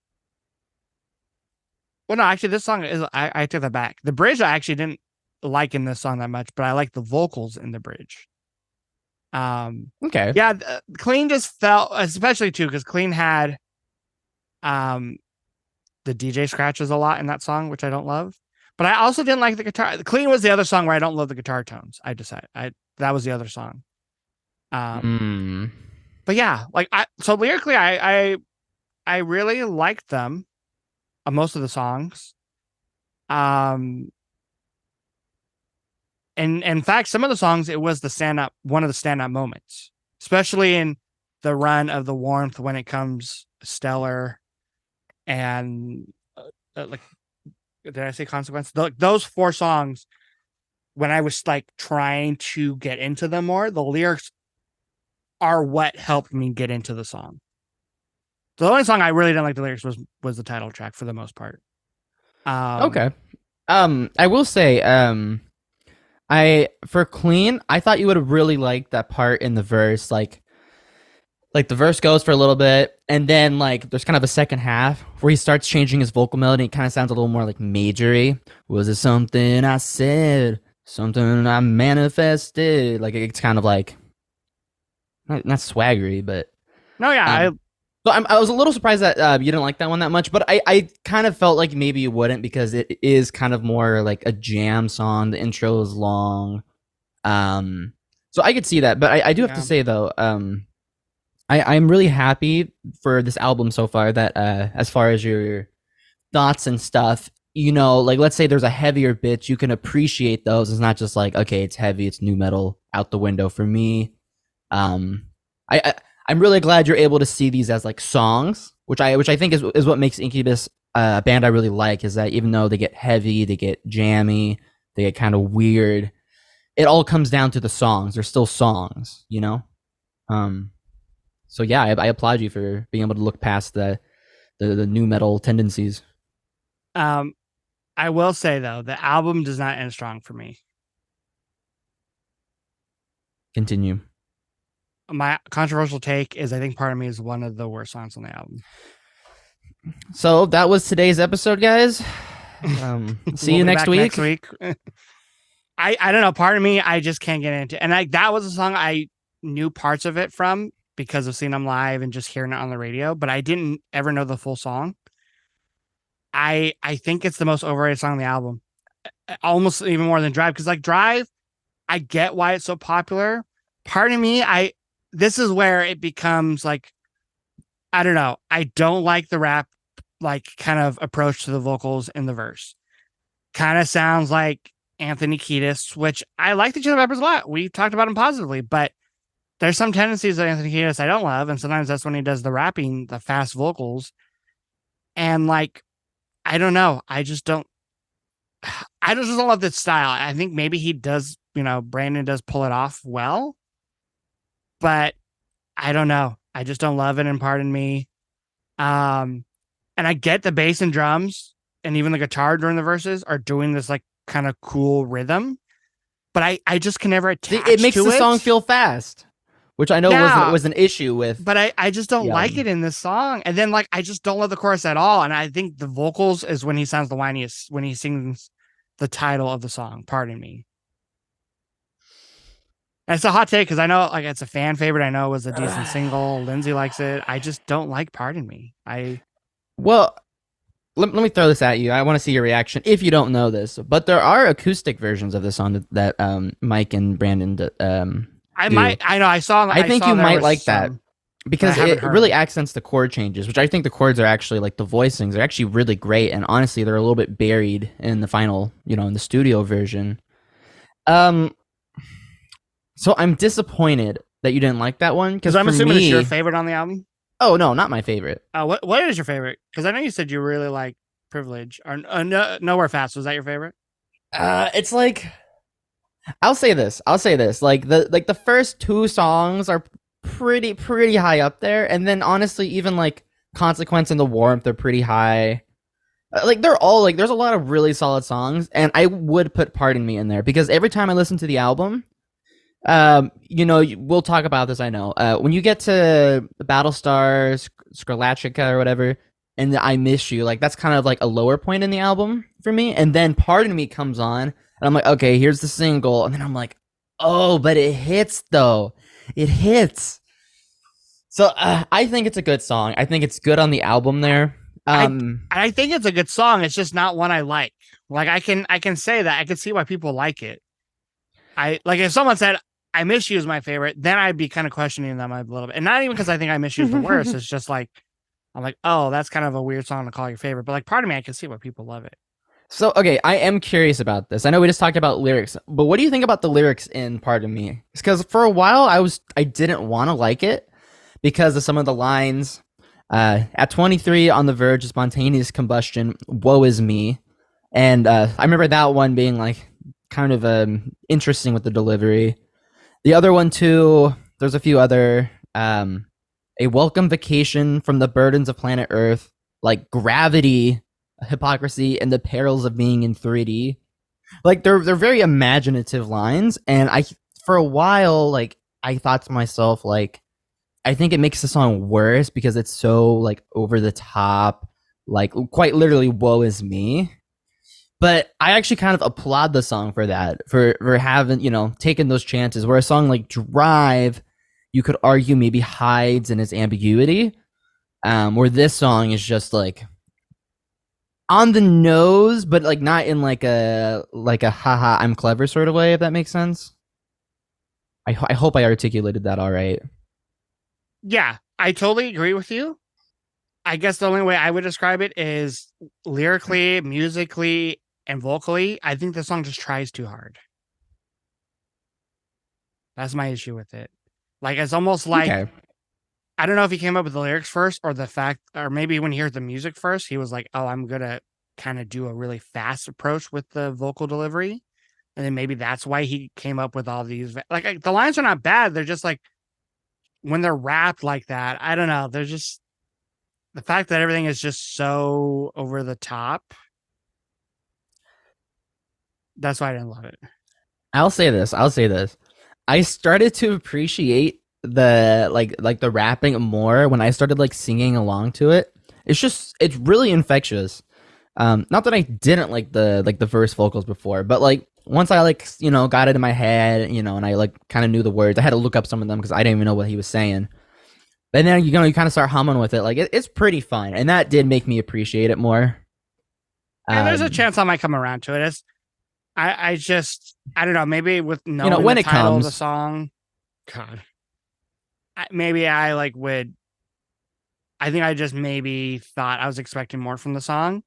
Well, no, actually, this song is. I took that back. The bridge I actually didn't like in this song that much, but I like the vocals in the bridge. Okay. Yeah, Clean just felt, especially too, because Clean had the DJ scratches a lot in that song, which I don't love. But I also didn't like the guitar. Clean was the other song where I don't love the guitar tones. I decided that was the other song. Mm. But yeah, like so lyrically, I really liked them, most of the songs. Um, and in fact, some of the songs it was one of the stand up moments, especially in the run of the warmth when it comes Stellar and like did I say Consequence? Those four songs, when I was like trying to get into them more, the lyrics are what helped me get into the song. The only song I really didn't like the lyrics was the title track for the most part. Okay. I will say, I for Clean, I thought you would have really liked that part in the verse, like the verse goes for a little bit, and then like there's kind of a second half where he starts changing his vocal melody. It kind of sounds a little more like majory. Was it something I said? Something I manifested? Like it's kind of like not swaggery, but No, yeah, um. So I was a little surprised that you didn't like that one that much, but I kind of felt like maybe you wouldn't because it is kind of more like a jam song. The intro is long, um, so I could see that. But I do have to yeah, say though, I'm really happy for this album so far. That as far as your thoughts and stuff, like let's say there's a heavier bit, you can appreciate those. It's not just like okay, it's heavy, it's new metal out the window for me. Um, I I'm really glad you're able to see these as like songs, which I think is what makes Incubus a band I really like. Is that even though they get heavy, they get jammy, they get kind of weird, it all comes down to the songs. They're still songs. Um, So yeah, I applaud you for being able to look past the new metal tendencies. Um, I will say though, the album does not end strong for me. Continue. My controversial take is I think Part of Me is one of the worst songs on the album. So that was today's episode, guys. See We'll you be next back next week. week. I don't know. Part of me, I just can't get into. And like that was a song I knew parts of it from because of seeing them live and just hearing it on the radio, but I didn't ever know the full song. I think it's the most overrated song on the album, almost even more than Drive. Because like Drive, I get why it's so popular. Part of me, I this is where it becomes like I don't know. I don't like the rap like kind of approach to the vocals in the verse. Kind of sounds like Anthony Kiedis, which I like the Chili Peppers a lot. We talked about him positively, but there's some tendencies of Anthony Kiedis I don't love, and sometimes that's when he does the rapping, the fast vocals, and like I don't know, I just don't, I just don't love this style. I think maybe he does, Brandon does pull it off well, but I don't know. I just don't love it. And pardon me, um, and I get the bass and drums and even the guitar during the verses are doing this like kind of cool rhythm, but I just can never It attach makes to the song it. feel fast, which I know Yeah, was an issue with but I just don't the like album. it in this song. And then like I just don't love the chorus at all. And I think the vocals is when he sounds the whiniest when he sings the title of the song. Pardon me. And it's a hot take because I know like it's a fan favorite. I know it was a decent single. Lindsay likes it. I just don't like Pardon Me. I Well, let me throw this at you. I want to see your reaction if you don't know this. But there are acoustic versions of this song that Mike and Brandon I do. might I know I I think saw you there might was like that some, but I because haven't it really heard. accents the chord changes, which I think the chords are actually like the voicings are actually really great. And honestly, they're a little bit buried in the final, in the studio version. Um, so I'm disappointed that you didn't like that one because So I'm for assuming it's your me, favorite on the album. oh no, not my favorite. What is your favorite? Because I know you said you really like Privilege or no, Nowhere Fast. Was that your favorite? It's like I'll say this. I'll say this. Like the first two songs are pretty high up there, and then honestly, even like Consequence and The Warmth are pretty high. Like they're all like there's a lot of really solid songs, and I would put Pardon Me in there because every time I listen to the album, we'll talk about this. I know when you get to Battlestar, Skrlachica, or whatever, and I Miss You, like that's kind of like a lower point in the album for me. And then Pardon Me comes on, and I'm like, okay, here's the single, and then I'm like, oh, but it hits though, it hits. So I think it's a good song. I think it's good on the album there. I Um, I think it's a good song. It's just not one I like. Like I can say that I can see why people like it. I like if someone said I Miss You is my favorite, then I'd be kind of questioning them a little bit. And not even because I think I Miss You is the worst. It's just like I'm like, oh, that's kind of a weird song to call your favorite. But like, part of me, I can see why people love it. So okay, I am curious about this. I know we just talked about lyrics, but what do you think about the lyrics in Pardon Me? Because for a while I didn't want to like it because of some of the lines. At 23, on the verge of spontaneous combustion, woe is me. And I remember that one being like kind of interesting with the delivery. The other one too. There's a few other a welcome vacation from the burdens of planet Earth, like gravity, hypocrisy, and the perils of being in 3D. Like they're very imaginative lines, and I for a while like I thought to myself like I think it makes the song worse because it's so like over the top, like quite literally woe is me. But I actually kind of applaud the song for that, for having, taken those chances where a song like Drive, you could argue maybe hides in its ambiguity. Where this song is just like on the nose, but like not in like a haha I'm clever sort of way, if that makes sense. I hope I articulated that all right. Yeah, I totally agree with you. I guess the only way I would describe it is lyrically, musically, and vocally. I think the song just tries too hard. That's my issue with it. Like it's almost like Okay. I don't know if he came up with the lyrics first or the fact, or maybe when he heard the music first, he was like, "Oh, I'm gonna kind of do a really fast approach with the vocal delivery," and then maybe that's why he came up with all these. Like the lines are not bad; they're just like when they're rapped like that, I don't know. There's just the fact that everything is just so over the top. That's why I didn't love it. I'll say this. I'll say this. I started to appreciate the like the rapping more when I started like singing along to it. It's really infectious. Not that I didn't like the verse vocals before, but like once I like got it in my head, and I like kind of knew the words. I had to look up some of them because I didn't even know what he was saying. But then you kind of start humming with it. Like it's pretty fun, and that did make me appreciate it more. And there's a Um, chance I might come around to it. I just I don't know. Maybe with knowing the when it title of the comes, song, God, maybe I like would. I think I just maybe thought I was expecting more from the song.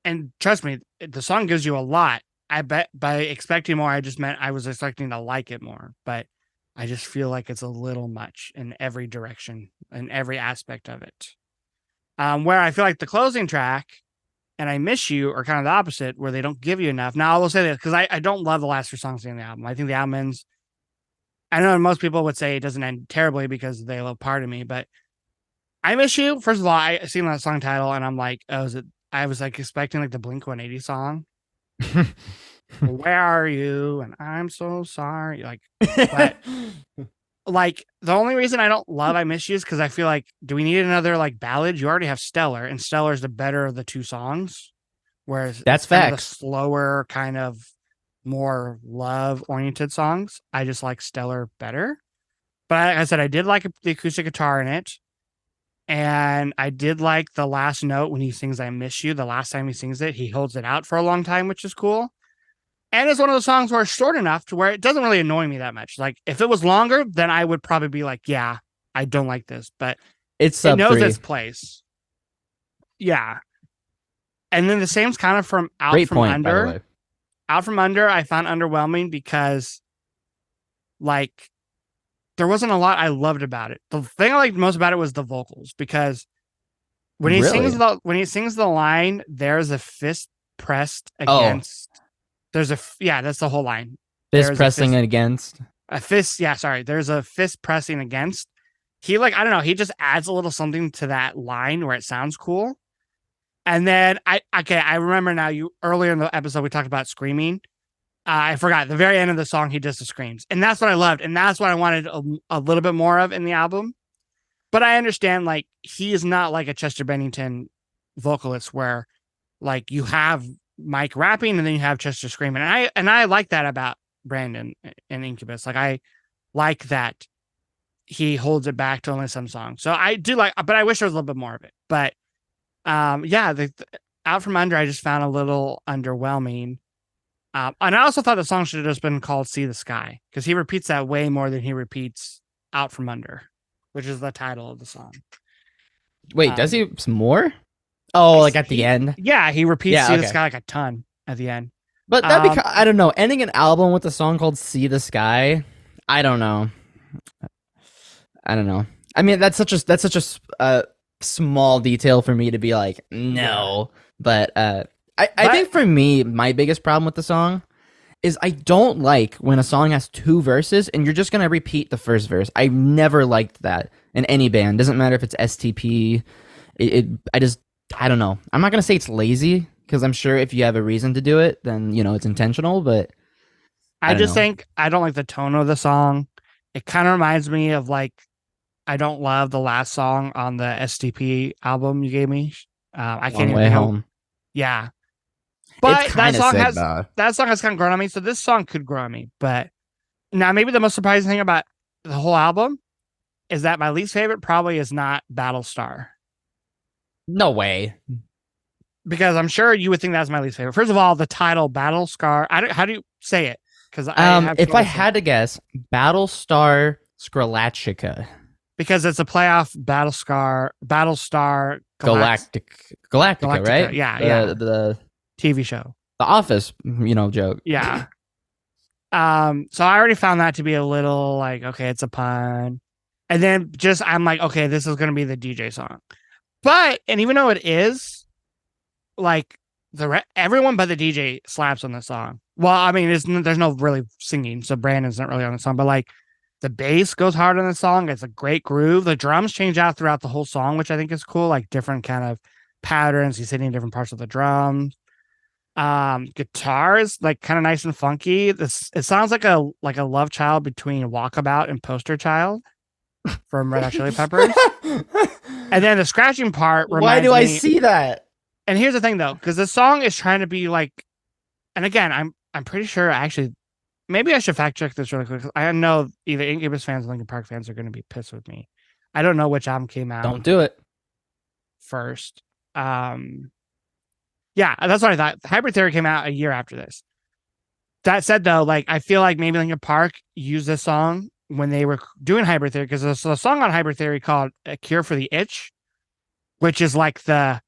And trust me, the song gives you a lot. I bet by expecting more, I just meant I was expecting to like it more. But I just feel like it's a little much in every direction, in every aspect of it. Where I feel like the closing track and I Miss You are kind of the opposite, where they don't give you enough. Now, I will say this because I don't love the last three songs in the album. I think the album ends, I know most people would say it doesn't end terribly because they love Part of Me, but I Miss You, first of all, I seen that song title and I'm like, oh, is it? I was like expecting like the Blink 180 song. Where are you? And I'm so sorry. Like, but like the only reason I don't love I Miss You is because I feel like, do we need another like ballad? You already have Stellar, and Stellar is the better of the two songs. Whereas that's it's kind of the facts. slower, kind of more love oriented songs. I just like Stellar better. But like I said, I did like the acoustic guitar in it. And I did like the last note when he sings I Miss You. The last time he sings it, he holds it out for a long time, which is cool. And it's one of those songs where it's short enough to where it doesn't really annoy me that much. Like if it was longer, then I would probably be like, yeah, I don't like this, but It's it sub knows three. its place. Yeah. And then the same's kind of from Out Great From point, by the Under. way. Out From Under, I found underwhelming because like there wasn't a lot I loved about it. The thing I liked most about it was the vocals because Really? when he sings the line, there's a fist pressed Oh, against. Yeah, that's the whole line. fist There's a pressing fist against. Yeah, sorry. There's a fist pressing against. He like I don't know. He just adds a little something to that line where it sounds cool. And then I remember now. You earlier in the episode we talked about screaming. I forgot the very end of the song he does the screams, and that's what I loved, and that's what I wanted a little bit more of in the album. But I understand like he is not like a Chester Bennington vocalist where like you have Mike rapping and then you have Chester screaming, and I like that about Brandon and Incubus. Like I like that he holds it back to only some songs. So I do like, but I wish there was a little bit more of it. But yeah, the Out From Under I just found a little underwhelming. And I also thought the song should have just been called "See the Sky" because he repeats that way more than he repeats "Out From Under," which is the title of the song. Wait, does Um, he some more? Oh, like at the end? he repeats Yeah, "See the okay. Sky" like a ton at the end. But that Um, because I don't know, ending an album with a song called "See the Sky." I don't know. I don't know. I mean, that's such a small detail for me to be like yeah, no. But I but think for me, my biggest problem with the song is I don't like when a song has two verses and you're just gonna repeat the first verse. I never liked that in any band. Doesn't matter if it's STP. I just I don't know. I'm not gonna say it's lazy because I'm sure if you have a reason to do it, then it's intentional. But I I don't just know. think I don't like the tone of the song. It kind of reminds me of like I don't love the last song on the STP album you gave me. I can't Long even way think of. home. Yeah, It's but kind of sick though. that song has kind of grown on me. So this song could grow on me. But now maybe the most surprising thing about the whole album is that my least favorite probably is not Battlestar No way. because I'm sure you would think that's my least favorite. First of all, the title Battlescar. I don't. How do you say it? Because I have If I trouble saying it. had to guess, Battlestar Skralachica. Because it's a playoff Battlestar Galactica, Galactica. right? Yeah, yeah. The TV show. the Office, joke. Yeah. So I already found that to be a little like, okay, it's a pun. And then just I'm like, okay, this is gonna be the DJ song. But and even though it is, like everyone but the DJ slaps on the song. Well, I mean, there's no really singing, so Brandon's not really on the song, but like The bass goes hard on the song. It's a great groove. The drums change out throughout the whole song, which I think is cool, like different kind of patterns. He's hitting different parts of the drums. Guitars like kind of nice and funky. This it sounds like a love child between Walkabout and Poster Child from Red Hot Chili Peppers. And then the scratching part Why reminds do I me. see that? And here's the thing though, because the song is trying to be like, and again, I'm pretty sure actually maybe I should fact check this really quick. I know either Incubus fans or Linkin Park fans are going to be pissed with me. I don't know which album came out Don't do it. first. Yeah, that's what I thought. Hybrid Theory came out a year after this. That said, though, like I feel like maybe Linkin Park used this song when they were doing Hybrid Theory because there's a song on Hybrid Theory called "A Cure for the Itch," which is like the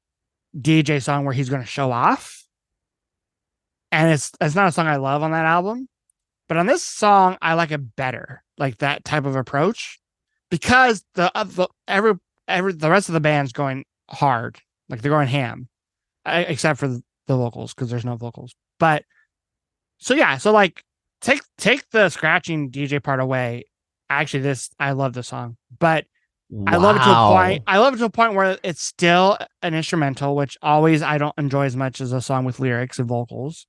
DJ song where he's going to show off, and it's not a song I love on that album, but on this song I like it better, like that type of approach, because the rest of the band's going hard, like they're going ham, except for the vocals because there's no vocals, but. So yeah, so like take the scratching DJ part away. Actually, I love the song, but I love it to a point. I love it to a point where it's still an instrumental, which always I don't enjoy as much as a song with lyrics and vocals.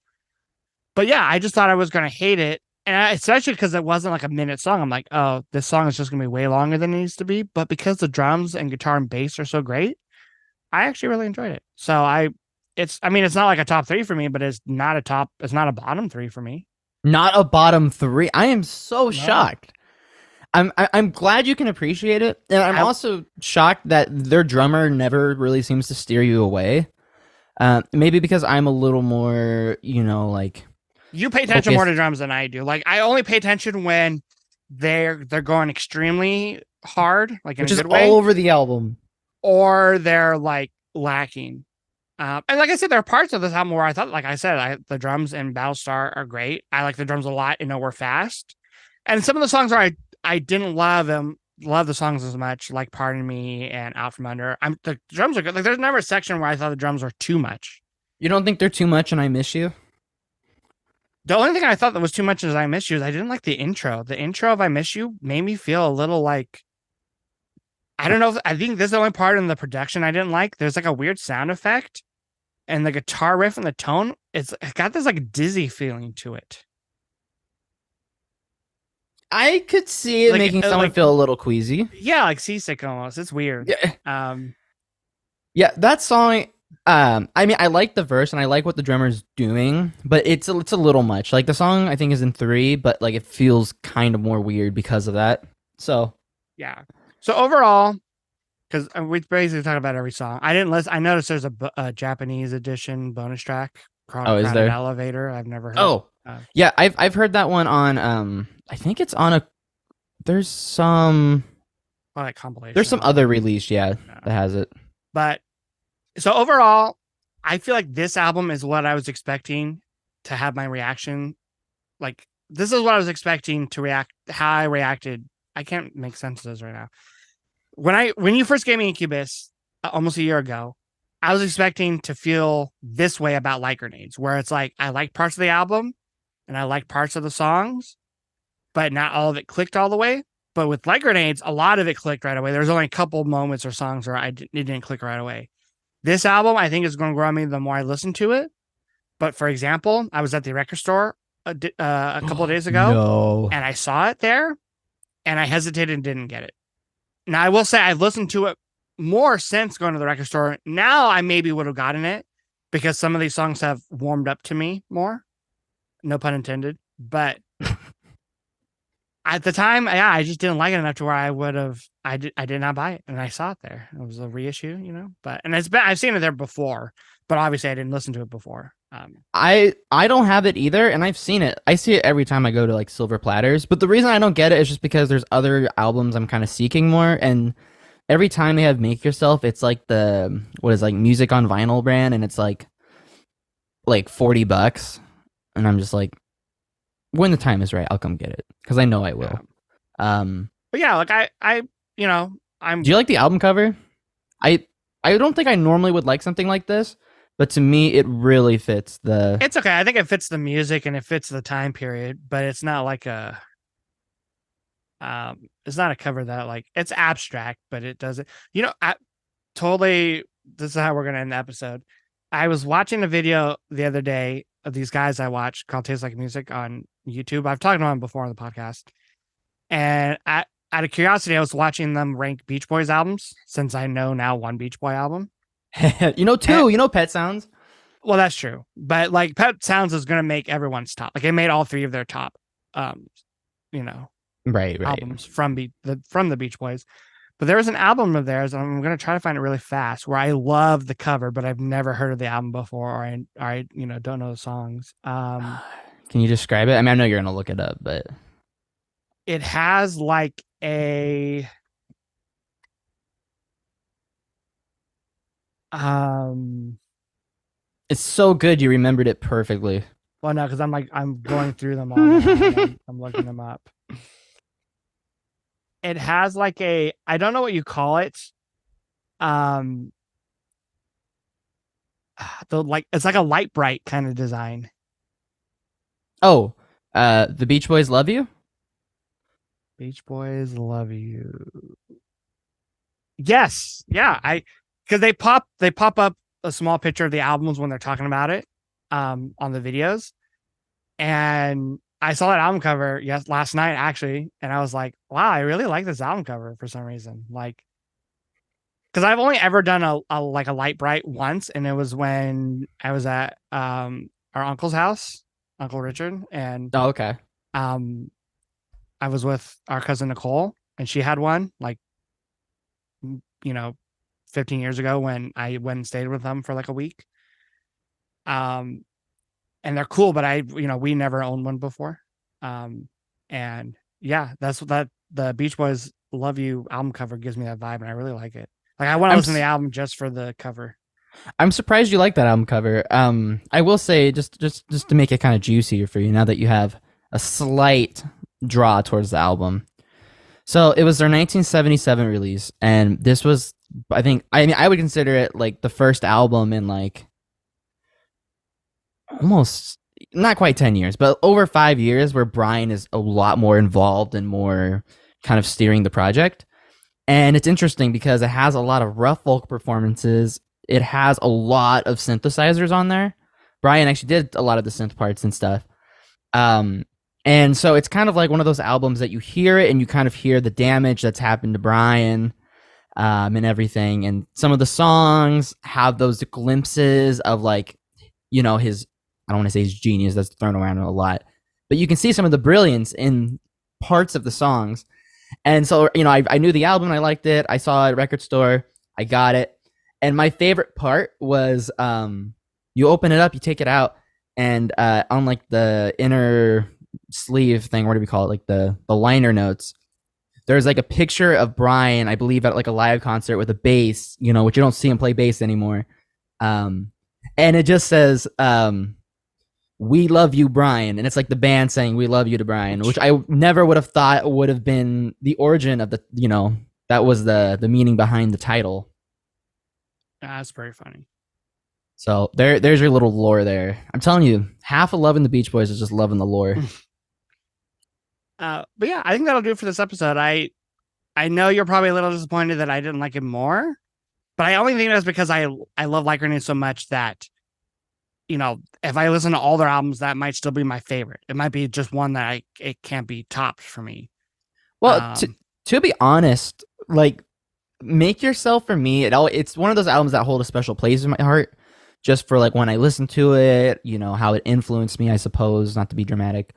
But yeah, I just thought I was gonna hate it, and especially because it wasn't like a minute song. I'm like, oh, this song is just gonna be way longer than it needs to be. But because the drums and guitar and bass are so great, I actually really enjoyed it. So I mean, it's not like a top 3 for me, but it's not a bottom 3 for me. Not a bottom 3. I am so No. shocked. I'm glad you can appreciate it, and I'm also shocked that their drummer never really seems to steer you away. Maybe because I'm a little more, like you pay attention more to drums than I do. Like I only pay attention when they're going extremely hard, like in which a is good way, all over the album, or they're like lacking. And like I said, there are parts of this album where I thought, like I said, the drums in Battlestar are great. I like the drums a lot and Nowhere Fast. And some of the songs where I didn't love the songs as much, like Pardon Me and Out From Under. The drums are good. Like there's never a section where I thought the drums were too much. You don't think they're too much and I Miss You? The only thing I thought that was too much is I Miss You is I didn't like the intro. The intro of I Miss You made me feel a little like, I don't know. I think this is the only part in the production I didn't like. There's like a weird sound effect, and the guitar riff and the tone. It's got this like dizzy feeling to it. I could see it making someone feel a little queasy. Yeah, like seasick almost. It's weird. Yeah. Yeah, that song. I mean, I like the verse and I like what the drummer's doing, but it's a little much. Like the song, I think is in 3, but like it feels kind of more weird because of that. So yeah. So overall, because we basically talk about every song. I didn't listen. I noticed there's a Japanese edition bonus track called is there? Elevator. I've never heard. Oh, yeah, I've heard that one on. I think it's on a. There's some. Like compilation. There's some other release, that has it. But so overall, I feel like this album is what I was expecting to have my reaction. Like this is what I was expecting to react. How I reacted. I can't make sense of this right now. When you first gave me Incubus almost a year ago, I was expecting to feel this way about Light Grenades, where it's like I like parts of the album and I like parts of the songs, but not all of it clicked all the way. But with Light Grenades, a lot of it clicked right away. There's only a couple moments or songs where it didn't click right away. This album, I think, is going to grow on me the more I listen to it. But for example, I was at the record store a couple of days ago, and I saw it there, and I hesitated and didn't get it. Now, I will say I've listened to it more since going to the record store. Now I maybe would have gotten it because some of these songs have warmed up to me more. No pun intended. But at the time, yeah, I just didn't like it enough to where I would have. I did not buy it, and I saw it there. It was a reissue, But I've seen it there before, but obviously I didn't listen to it before. I don't have it either, and I've seen it. I see it every time I go to like Silver Platters. But the reason I don't get it is just because there's other albums I'm kind of seeking more, and every time they have Make Yourself, it's like the music on vinyl brand, and it's like $40, and I'm just like, when the time is right, I'll come get it because I know I will. Yeah. But yeah, like I'm. Do you like the album cover? I don't think I normally would like something like this. But to me, it really fits the. It's okay. I think it fits the music and it fits the time period, but it's not like a. It's not a cover that like it's abstract, but it doesn't. I totally. This is how we're gonna end the episode. I was watching a video the other day of these guys I watch called Taste Like Music on YouTube. I've talked about them before on the podcast, and out of curiosity, I was watching them rank Beach Boys albums since I know now one Beach Boy album. You know, And, two. You know, Pet Sounds. well, that's true, but like Pet Sounds is gonna make everyone's top. Like it made all three of their top, um, you know, Right, right. albums from the Beach Boys. But there was an album of theirs, and I'm gonna try to find it really fast, where I love the cover, but I've never heard of the album before, or I don't know the songs. Can you describe it? I mean, I know you're gonna look it up, but It has like a um. it's so good you remembered it perfectly. Well, no, because I'm going through them all now. I'm looking them up. It has like a I don't know what you call it. Um, the like it's like a light bright kind of design. Oh, the Beach Boys Love You. Beach Boys love you. Yes, yeah. Because they pop up a small picture of the albums when they're talking about it, on the videos, and I saw that album cover last night actually, and I was like, wow, I really like this album cover for some reason. Like, because I've only ever done a like a light bright once, and it was when I was at our uncle's house, Uncle Richard, and Oh, okay. um I was with our cousin Nicole, and she had one like, you know 15 years ago when I went and stayed with them for like a week. Um, and they're cool, but we never owned one before. Um, and yeah, that's what that the Beach Boys Love You album cover gives me that vibe, and I really like it. Like I want to I'm listen to the album just for the cover. I'm surprised you like that album cover. I will say just to make it kind of juicier for you now that you have a slight draw towards the album. So it was their 1977 release, and this was, I mean, I would consider it like the first album in like almost not quite 10 years, but over 5 years where Brian is a lot more involved and more kind of steering the project. And it's interesting because it has a lot of rough folk performances. It has a lot of synthesizers on there. Brian actually did a lot of the synth parts and stuff. Um, and so it's kind of like one of those albums that you hear it and you kind of hear the damage that's happened to Brian, and everything. And some of the songs have those glimpses of like, his, I don't want to say his genius, that's thrown around a lot, but you can see some of the brilliance in parts of the songs. And so, I knew the album, I liked it. I saw it at a record store, I got it. And my favorite part was, you open it up, you take it out, and on like the inner sleeve thing, what do we call it? Like the liner notes. There's like a picture of Brian, I believe, at like a live concert with a bass, which you don't see him play bass anymore. And it just says, "We love you, Brian," and it's like the band saying "We love you" to Brian, which I never would have thought would have been the origin of that was the meaning behind the title. That's very funny. So there's your little lore there. I'm telling you, half of loving the Beach Boys is just loving the lore. But yeah, I think that'll do it for this episode. I know you're probably a little disappointed that I didn't like it more, but I only think that's because I love Like Grenade so much that, if I listen to all their albums, that might still be my favorite. It might be just one that it can't be topped for me. Well, to be honest, like Make Yourself for me, it's one of those albums that hold a special place in my heart, just for like when I listen to it, how it influenced me, I suppose, not to be dramatic.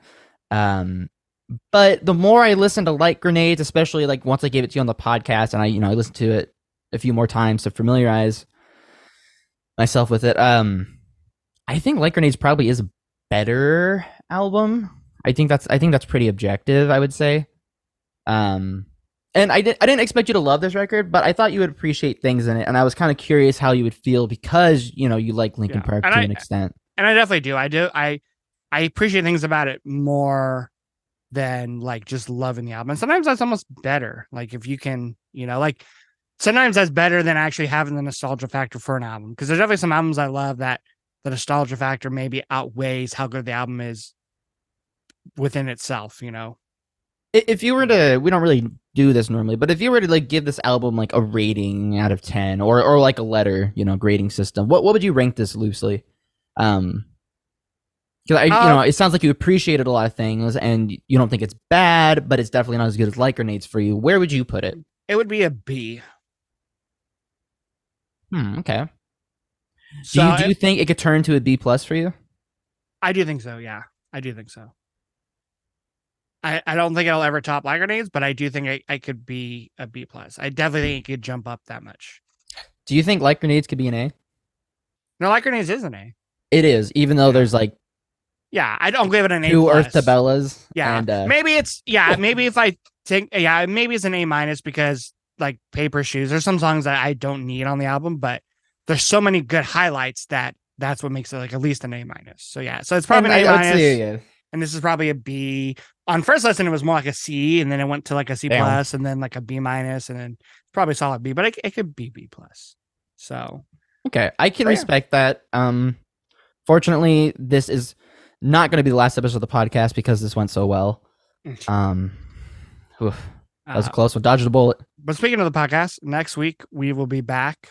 But the more I listen to Light Grenades, especially like once I gave it to you on the podcast and I listened to it a few more times to familiarize myself with it. I think Light Grenades probably is a better album. I think that's pretty objective, I would say. And I didn't expect you to love this record, but I thought you would appreciate things in it, and I was kind of curious how you would feel because you like Linkin Park to an extent. And I definitely do. I appreciate things about it more than like just loving the album. And sometimes that's almost better. Like if you can, like sometimes that's better than actually having the nostalgia factor for an album. Because there's definitely some albums I love that the nostalgia factor maybe outweighs how good the album is within itself. If you were to, we don't really do this normally, but if you were to like give this album like a rating out of 10, or like a letter, grading system, what would you rank this loosely? Um, because Uh, it sounds like you appreciated a lot of things, and you don't think it's bad, but it's definitely not as good as Like Grenades for you. Where would you put it? it would be a B. Okay. Do you So do you think it could turn to a B plus for you? I do think so. Yeah, I do think so. I don't think it'll ever top Like Grenades, but I do think I could be a B plus. I definitely think it could jump up that much. Do you think Like Grenades could be an A? No, Like Grenades is an A. It is, even though Yeah. there's like Yeah, I don't give it an A two Earth plus. Tabellas Yeah, and maybe if I think maybe it's an A minus because like Paper Shoes. There's some songs that I don't need on the album, but there's so many good highlights that that's what makes it like at least an A minus. So yeah, so it's probably and an A I would say minus, yeah. and this is probably a B. On first listen, it was more like a C, and then it went to like a C Damn. plus, and then like a B minus, and then probably solid B, but it could be B plus. So Okay, I can yeah. respect that. Fortunately, this is not going to be the last episode of the podcast because this went so well. Um, oof, that was a close one. Dodged a bullet. But speaking of the podcast, next week we will be back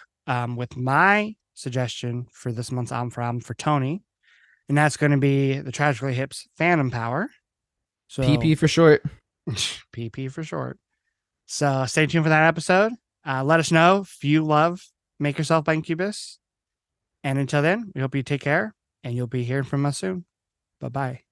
with my suggestion for this month's album for Tony, and that's going to be the Tragically Hip's Phantom Power. So PP for short. PP for short. So stay tuned for that episode. Let us know if you love Make Yourself by Incubus. And until then, we hope you take care and you'll be hearing from us soon. Bye bye.